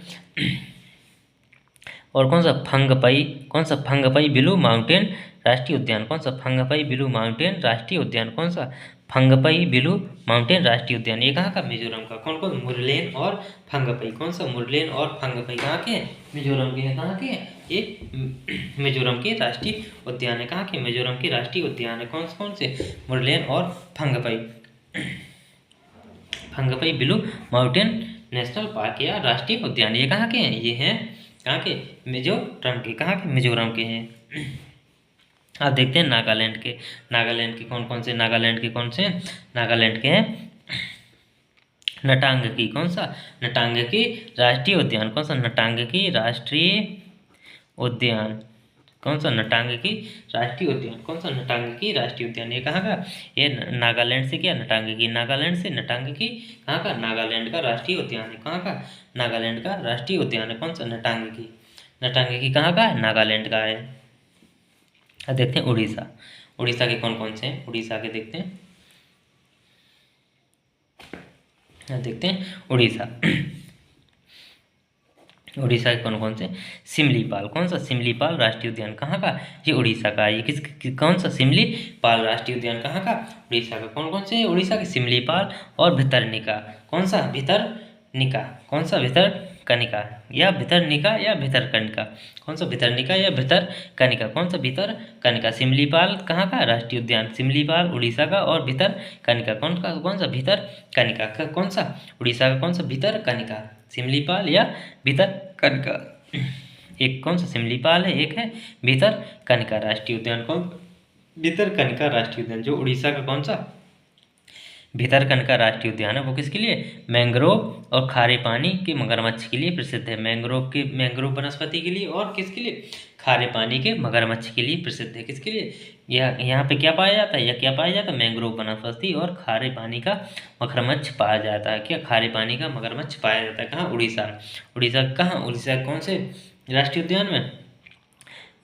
और कौन सा, फंगपई, कौन सा, फंगपई बिलू माउंटेन राष्ट्रीय उद्यान, कौन सा, फंगपई बिलू माउंटेन राष्ट्रीय उद्यान, कौन सा, फंगपई बिलू माउंटेन राष्ट्रीय उद्यान, ये कहाँ का, मिजोरम का, कौन कौन, मुरलेन और फंगपई, कौन सा, मुरलेन और फंगपई कहाँ के, मिजोरम के हैं, कहाँ के, ये मिजोरम के राष्ट्रीय उद्यान है, कहाँ के, मिजोरम के राष्ट्रीय उद्यान है, कौन से, मुरलेन और फंगपई, फंगपई बिलू माउंटेन नेशनल पार्क या राष्ट्रीय उद्यान, ये कहाँ के हैं, ये हैं कहाँ के, मिजोरम के, कहाँ के, मिजोरम के हैं। अब देखते हैं नागालैंड के, नागालैंड के कौन कौन से, नागालैंड के कौन से, नागालैंड के हैं नटांग की, कौन सा, नटांग की राष्ट्रीय उद्यान, कौन सा, नटांग की राष्ट्रीय उद्यान, कौन सा, नटांग की राष्ट्रीय उद्यान, कौन सा, नटांग की राष्ट्रीय उद्यान, ये कहाँ का, ये नागालैंड से क्या, नटांग की, नागालैंड से नटांग की, कहाँ का, नागालैंड का राष्ट्रीय उद्यान है, कहाँ का, नागालैंड का राष्ट्रीय उद्यान है, कौन सा, नटांग की, नटांग की कहाँ का है, नागालैंड का है। अब देखते हैं उड़ीसा, उड़ीसा के कौन कौन से हैं, उड़ीसा के देखते हैं, देखते हैं उड़ीसा, उड़ीसा के कौन कौन से, सिमलीपाल, कौन सा, सिमलीपाल राष्ट्रीय उद्यान, कहाँ का, ये उड़ीसा का, ये कौन सा, सिमलीपाल राष्ट्रीय उद्यान कहाँ का, उड़ीसा का, कौन कौन से, उड़ीसा के सिमलीपाल और भितरनिका, कौन सा, भितरनिका, कौन सा, भितरकनिका या भितरनिका या भितरकनिका, कौन सा, भितरनिका या भितरकनिका, कौन सा, भितरकनिका, सिमलीपाल कहाँ का राष्ट्रीय उद्यान, सिमलीपाल उड़ीसा का, और भितरकनिका कौन सा, भितरकनिका का, कौन सा, उड़ीसा का, कौन सा, भितरकनिका, सिमलीपाल या भितरकनिका, एक कौन सा, सिमलीपाल है, एक है भितरकनिका राष्ट्रीय उद्यान, कौन, भितरकनिका राष्ट्रीय उद्यान, जो उड़ीसा का कौन सा भितरकनिका राष्ट्रीय उद्यान है, वो किसके लिए, मैंग्रोव और खारे पानी के मगरमच्छ के लिए प्रसिद्ध है, मैंग्रोव वनस्पति के लिए, और किसके लिए, खारे पानी के मगरमच्छ के लिए प्रसिद्ध है, किसके लिए, यहाँ पे क्या पाया जाता है, या क्या पाया जाता है, मैंग्रोव वनस्पति और खारे पानी का मगरमच्छ पाया जाता है, क्या, खारे पानी का मगरमच्छ पाया जाता है, कहाँ, उड़ीसा, उड़ीसा कहाँ, उड़ीसा कौन से राष्ट्रीय उद्यान में,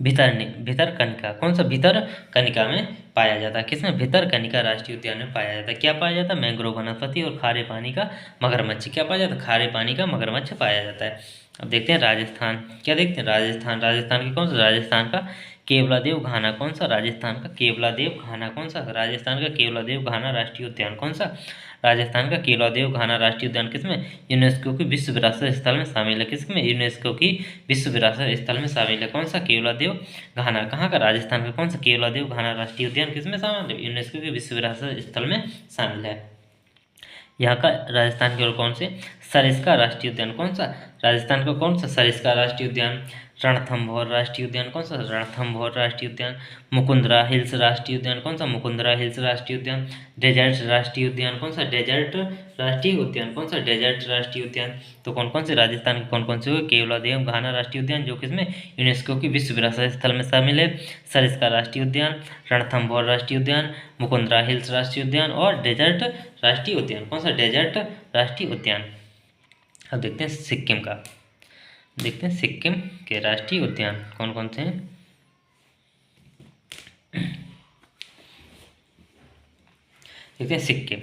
भितरकनिका, कौन सा, भितरकनिका में पाया जाता है, किसमें, भितरकनिका राष्ट्रीय उद्यान में पाया जाता है, क्या पाया जाता है, मैंग्रोव वनस्पति और खारे पानी का मगरमच्छ, क्या पाया जाता है, खारे पानी का मगरमच्छ पाया जाता है। अब देखते हैं राजस्थान, क्या देखते हैं, राजस्थान, राजस्थान के कौन सा, राजस्थान का केवलादेव घाना, कौन सा, राजस्थान का केवलादेव घाना, कौन सा, राजस्थान का केवलादेव घाना राष्ट्रीय उद्यान, कौन सा, राजस्थान का केवलादेव घाना राष्ट्रीय उद्यान, किसमें, यूनेस्को की विश्व विरासत स्थल में शामिल है, किसमें, यूनेस्को की विश्व विरासत स्थल में शामिल है, कौन सा, केवलादेव घाना, कहाँ का, राजस्थान का, कौन सा, केवलादेव घाना राष्ट्रीय उद्यान किसमें शामिल है, यूनेस्को की विश्व विरासत स्थल में शामिल है। यहाँ का राजस्थान के और कौन से, सरिस्का राष्ट्रीय उद्यान, कौन सा, राजस्थान का कौन सा, सरिस्का राष्ट्रीय उद्यान, रणथंभौर राष्ट्रीय उद्यान, कौन सा, रणथंभौर राष्ट्रीय उद्यान, मुकुंदरा हिल्स राष्ट्रीय उद्यान, कौन सा, मुकुंदरा हिल्स राष्ट्रीय उद्यान, डेजर्ट राष्ट्रीय उद्यान, कौन सा, डेजर्ट राष्ट्रीय उद्यान, कौन सा, डेजर्ट राष्ट्रीय उद्यान। तो कौन कौन से राजस्थान के कौन कौन से हुए, केवलादेव घाना राष्ट्रीय उद्यान जो किसमें, यूनेस्को की विश्व विरासत स्थल में शामिल है, सरिस्का राष्ट्रीय उद्यान, रणथंभौर राष्ट्रीय उद्यान, मुकुंदरा हिल्स राष्ट्रीय उद्यान और डेजर्ट राष्ट्रीय उद्यान, कौन सा, डेजर्ट राष्ट्रीय उद्यान। अब देखते हैं सिक्किम का, देखते हैं सिक्किम के राष्ट्रीय उद्यान कौन कौन से हैं। देखते हैं सिक्किम,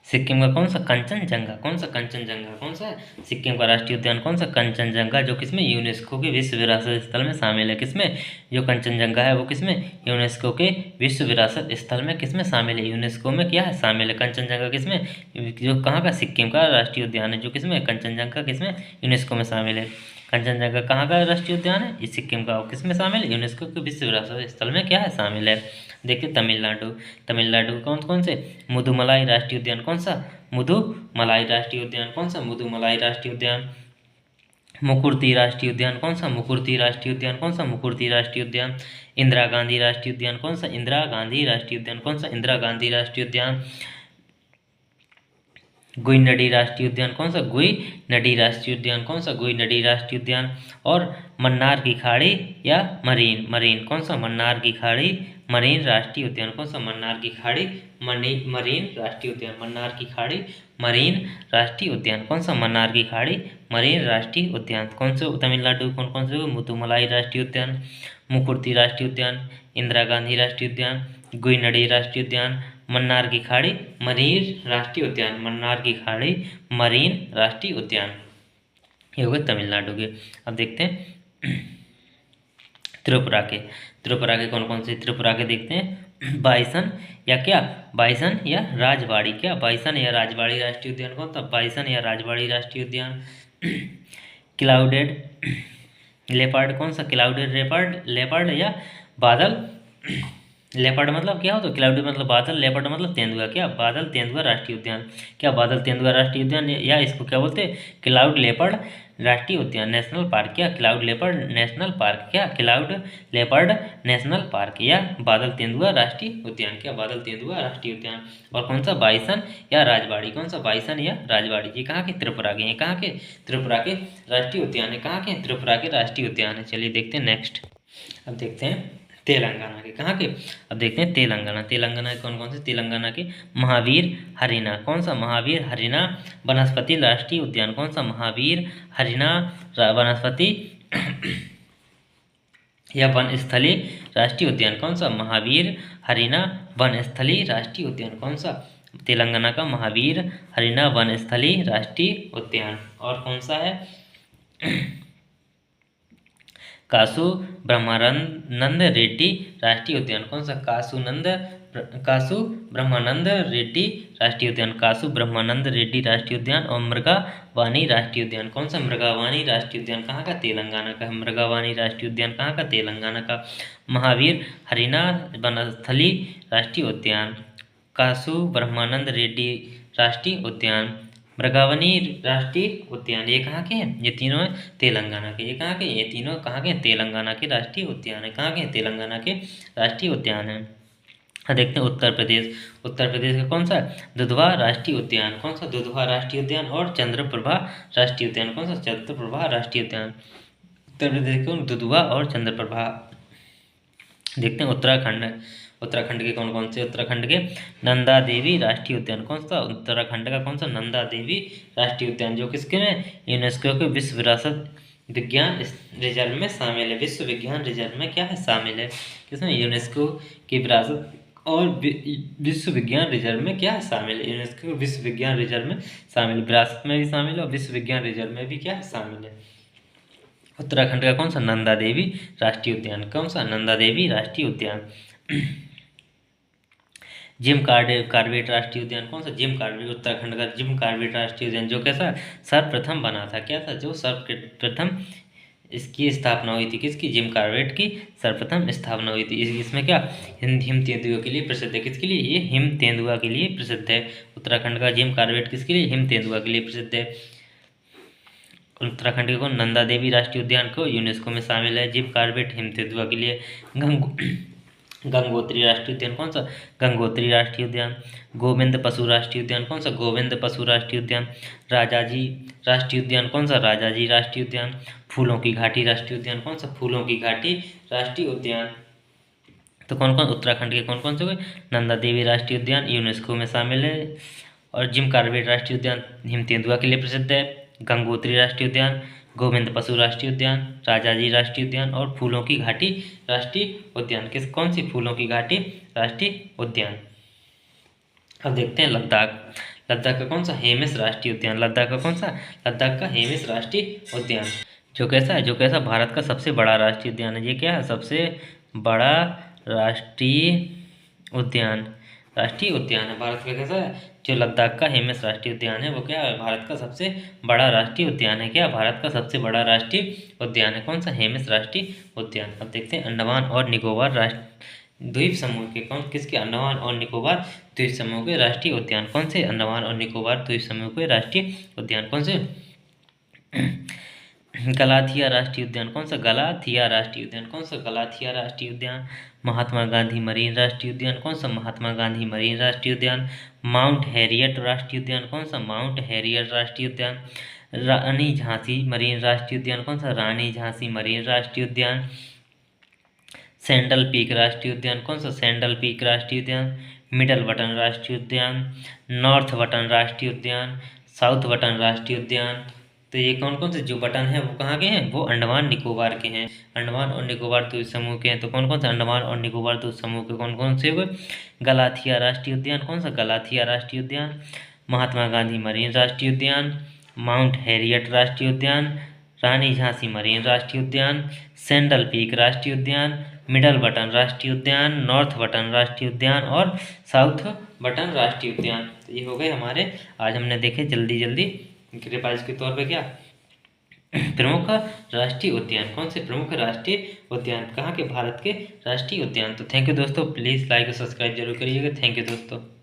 सिक्किम का कौन सा? कंचनजंगा। कौन सा? कंचनजंगा। कौन सा है? सिक्किम का राष्ट्रीय उद्यान कौन सा? कंचनजंगा, जो किसमें? यूनेस्को के विश्व विरासत स्थल में शामिल है। किसमें? जो कंचनजंगा है वो किसमें? यूनेस्को के विश्व विरासत स्थल में किसमें शामिल है? यूनेस्को में क्या है? शामिल है। कंचनजंगा किसमें? जो कहाँ का? सिक्किम का राष्ट्रीय उद्यान है, जो किसमें? कंचनजंगा किसमें? यूनेस्को में शामिल है। कंचनजंगा कहाँ का राष्ट्रीय उद्यान है? ये सिक्किम का। किसमें शामिल है? यूनेस्को के विश्व विरासत स्थल में क्या है? शामिल है। देखिए तमिलनाडु। तमिलनाडु कौन कौन से? मुदुमलाई राष्ट्रीय उद्यान कौन सा? मुदुमलाई राष्ट्रीय उद्यान कौन सा? मुदुमलाई राष्ट्रीय उद्यान। मुकुर्ती राष्ट्रीय उद्यान कौन सा? मुकुर्ती राष्ट्रीय उद्यान कौन सा? मुकुर्ती राष्ट्रीय उद्यान। इंदिरा गांधी राष्ट्रीय उद्यान कौन सा? इंदिरा गांधी राष्ट्रीय उद्यान कौन सा? इंदिरा गांधी राष्ट्रीय उद्यान। गुईनडी राष्ट्रीय उद्यान कौन सा? गुईनडी राष्ट्रीय उद्यान कौन सा? गुईनडी राष्ट्रीय उद्यान। और मन्नार की खाड़ी या मरीन मरीन कौन सा? मन्नार की खाड़ी मरीन राष्ट्रीय उद्यान कौन सा? मन्नार की खाड़ी मरीन राष्ट्रीय उद्यान। मन्नार की खाड़ी मरीन राष्ट्रीय उद्यान कौन सा? मन्नार की खाड़ी मरीन राष्ट्रीय उद्यान। कौन से? तमिलनाडु कौन कौन से? मुदुमलाई राष्ट्रीय उद्यान, मुकुर्ती राष्ट्रीय उद्यान, इंदिरा गांधी राष्ट्रीय उद्यान, गुईनडी राष्ट्रीय उद्यान, मन्नार की खाड़ी मरीन राष्ट्रीय उद्यान। मन्नार की खाड़ी मरीन राष्ट्रीय उद्यान, ये हो गए तमिलनाडु के। अब देखते हैं त्रिपुरा के। त्रिपुरा के कौन कौन से? त्रिपुरा के देखते हैं। बाइसन या क्या? बाइसन या राजबाड़ी। क्या? बाइसन या राजबाड़ी राष्ट्रीय उद्यान कौन था? बाइसन या राजबाड़ी राष्ट्रीय उद्यान। क्लाउडेड लेपर्ड कौन सा? क्लाउडेड लेपर्ड या बादल लेपर्ड मतलब क्या होता है? क्लाउडी मतलब बादल, लेपर्ड मतलब तेंदुआ। क्या? बादल तेंदुआ राष्ट्रीय उद्यान। क्या? बादल तेंदुआ राष्ट्रीय उद्यान, या इसको क्या बोलते हैं? क्लाउड लेपर्ड राष्ट्रीय उद्यान, नेशनल पार्क। क्या? Cloud leopard national park. क्या? क्लाउड लेपर्ड नेशनल पार्क या बादल तेंदुआ राष्ट्रीय उद्यान। क्या? बादल तेंदुआ राष्ट्रीय उद्यान। और कौन सा? बाइसन या राजबाड़ी। कौन सा? बाइसन या राजबाड़ी। ये कहाँ के? त्रिपुरा के। ये कहाँ के? त्रिपुरा के राष्ट्रीय उद्यान है। कहाँ के? त्रिपुरा के राष्ट्रीय उद्यान है। चलिए देखते हैं नेक्स्ट। अब देखते हैं तेलंगाना के। कहाँ के? अब देखते हैं तेलंगाना। तेलंगाना के कौन कौन से? तेलंगाना के महावीर हरिना। कौन सा? महावीर हरिना वनस्पति राष्ट्रीय उद्यान। कौन सा? महावीर हरिना वनस्पति या वनस्थली राष्ट्रीय उद्यान। कौन सा? महावीर हरिना वनस्थली राष्ट्रीय उद्यान। कौन सा? तेलंगाना का महावीर हरिना वनस्थली राष्ट्रीय उद्यान। और कौन सा है? कासु ब्रह्मानंद रेड्डी राष्ट्रीय उद्यान। कौन सा? कासु ब्रह्मानंद रेड्डी राष्ट्रीय उद्यान। कासु ब्रह्मानंद रेड्डी राष्ट्रीय उद्यान। और मृगावानी राष्ट्रीय उद्यान। कौन सा? मृगावानी राष्ट्रीय उद्यान कहाँ का? तेलंगाना का। मृगावानी राष्ट्रीय उद्यान कहाँ का? तेलंगाना का। महावीर हरिना वनस्थली राष्ट्रीय उद्यान, कासु ब्रह्मानंद रेड्डी राष्ट्रीय उद्यान, मृगावनी राष्ट्रीय उद्यान, ये कहाँ के हैं? ये तीनों हैं तेलंगाना के। ये कहाँ के? ये तीनों कहाँ के? तेलंगाना के राष्ट्रीय उद्यान है। कहाँ के? तेलंगाना के राष्ट्रीय उद्यान है। देखते हैं उत्तर प्रदेश। उत्तर प्रदेश का कौन सा? दुधवा राष्ट्रीय उद्यान। कौन सा? दुधवा राष्ट्रीय उद्यान। और चंद्रप्रभा राष्ट्रीय उद्यान। कौन सा? चंद्रप्रभा राष्ट्रीय उद्यान। उत्तर प्रदेश के दुधवा और चंद्रप्रभा। देखते हैं उत्तराखंड। उत्तराखंड के कौन कौन से? उत्तराखंड के नंदा देवी राष्ट्रीय उद्यान। कौन सा? उत्तराखंड का कौन सा? नंदा देवी राष्ट्रीय उद्यान, जो किसके में? यूनेस्को के विश्व विरासत विज्ञान रिजर्व में शामिल है। विश्व विज्ञान रिजर्व में क्या है? शामिल है। किसमें? यूनेस्को की विरासत और विश्व विज्ञान रिजर्व में क्या है? शामिल है। यूनेस्को विश्व विज्ञान रिजर्व में शामिल, विरासत में भी शामिल है और विश्व विज्ञान रिजर्व में भी क्या है? शामिल है। उत्तराखंड का कौन सा? नंदा देवी राष्ट्रीय उद्यान। कौन सा? नंदा देवी राष्ट्रीय उद्यान। जिम कार्बेट राष्ट्रीय उद्यान। कौन सा? Jim Corbett. उत्तराखंड का जिम कार्बेट राष्ट्रीय उद्यान, जो कैसा? सर्वप्रथम बना था। क्या था? जो सर्वप्रथम इसकी स्थापना हुई थी। किसकी? जिम कार्बेट की सर्वप्रथम स्थापना हुई थी। इसमें क्या? हिम तेंदुआ के लिए प्रसिद्ध है। किसके लिए? ये हिम तेंदुआ के लिए प्रसिद्ध है। उत्तराखंड का जिम कार्बेट किसके लिए? हिम तेंदुआ के लिए प्रसिद्ध है। उत्तराखंड के कौन? नंदा देवी राष्ट्रीय उद्यान को यूनेस्को में शामिल है। जिम कार्बेट हिम तेंदुआ के लिए। गंगोत्री राष्ट्रीय उद्यान। कौन सा? गंगोत्री राष्ट्रीय उद्यान। गोविंद पशु राष्ट्रीय उद्यान। कौन सा? गोविंद पशु राष्ट्रीय उद्यान। राजाजी राष्ट्रीय उद्यान। कौन सा? राजाजी राष्ट्रीय उद्यान। फूलों की घाटी राष्ट्रीय उद्यान। कौन सा? फूलों की घाटी राष्ट्रीय उद्यान। तो कौन कौन? उत्तराखंड के कौन कौन से हुए? नंदा देवी राष्ट्रीय उद्यान यूनेस्को में शामिल है। और जिम कार्बेट राष्ट्रीय उद्यान हिम तेंदुआ के लिए प्रसिद्ध है। गंगोत्री राष्ट्रीय उद्यान, गोविंद पशु राष्ट्रीय उद्यान, राजाजी राष्ट्रीय उद्यान और फूलों की घाटी राष्ट्रीय उद्यान। किस कौन सी? फूलों की घाटी राष्ट्रीय उद्यान। अब देखते हैं लद्दाख। लद्दाख का कौन सा? हेमिस राष्ट्रीय उद्यान। लद्दाख का कौन सा? लद्दाख का हेमिस राष्ट्रीय उद्यान। जो कैसा है? जो कैसा? भारत का सबसे बड़ा राष्ट्रीय उद्यान है। ये क्या है? सबसे बड़ा राष्ट्रीय उद्यान। राष्ट्रीय उद्यान है भारत का। कैसा है? जो लद्दाख का हेमिस राष्ट्रीय उद्यान है वो क्या है? भारत का सबसे बड़ा राष्ट्रीय उद्यान है। क्या? भारत का सबसे बड़ा राष्ट्रीय उद्यान है। कौन सा? हेमिस राष्ट्रीय उद्यान। अब देखते हैं अंडमान और निकोबार द्वीप समूह के किसके? अंडमान और निकोबार द्वीप समूह के राष्ट्रीय उद्यान। कौन से? अंडमान और निकोबार द्वीप समूह के राष्ट्रीय उद्यान। कौन से? गलाथिया राष्ट्रीय उद्यान। कौन सा? गलाथिया राष्ट्रीय उद्यान। कौन सा? गलाथिया राष्ट्रीय उद्यान। महात्मा गांधी मरीन राष्ट्रीय उद्यान। कौन सा? महात्मा गांधी मरीन राष्ट्रीय उद्यान। माउंट हैरियट राष्ट्रीय उद्यान। कौन सा? माउंट हैरियट राष्ट्रीय उद्यान। रानी झांसी मरीन राष्ट्रीय उद्यान। कौन सा? रानी झांसी मरीन राष्ट्रीय उद्यान। सैंडल पीक राष्ट्रीय उद्यान। कौन सा? सैंडल पीक राष्ट्रीय उद्यान। मिडल बटन राष्ट्रीय उद्यान। नॉर्थ बटन राष्ट्रीय उद्यान। साउथ बटन राष्ट्रीय उद्यान। तो ये कौन कौन से जो बटन है वो कहाँ के हैं? वो अंडमान निकोबार के हैं। अंडमान और निकोबार द्वीप समूह के हैं। तो कौन कौन से अंडमान और निकोबार द्वीप समूह के कौन कौन से हुए? गलाथिया राष्ट्रीय उद्यान। कौन सा? गलाथिया राष्ट्रीय उद्यान। महात्मा गांधी मरीन राष्ट्रीय उद्यान। माउंट हैरियट राष्ट्रीय उद्यान। रानी झांसी मरीन राष्ट्रीय उद्यान। सैंडल पीक राष्ट्रीय उद्यान। मिडल बटन राष्ट्रीय उद्यान। नॉर्थ बटन राष्ट्रीय उद्यान और साउथ बटन राष्ट्रीय उद्यान। तो ये हो गए हमारे, आज हमने देखे जल्दी जल्दी रिवाइज के तौर पे क्या प्रमुख राष्ट्रीय उद्यान। कौन से प्रमुख राष्ट्रीय उद्यान? कहाँ के? भारत के राष्ट्रीय उद्यान। तो थैंक यू दोस्तों, प्लीज़ लाइक और सब्सक्राइब जरूर करिएगा। थैंक यू दोस्तों।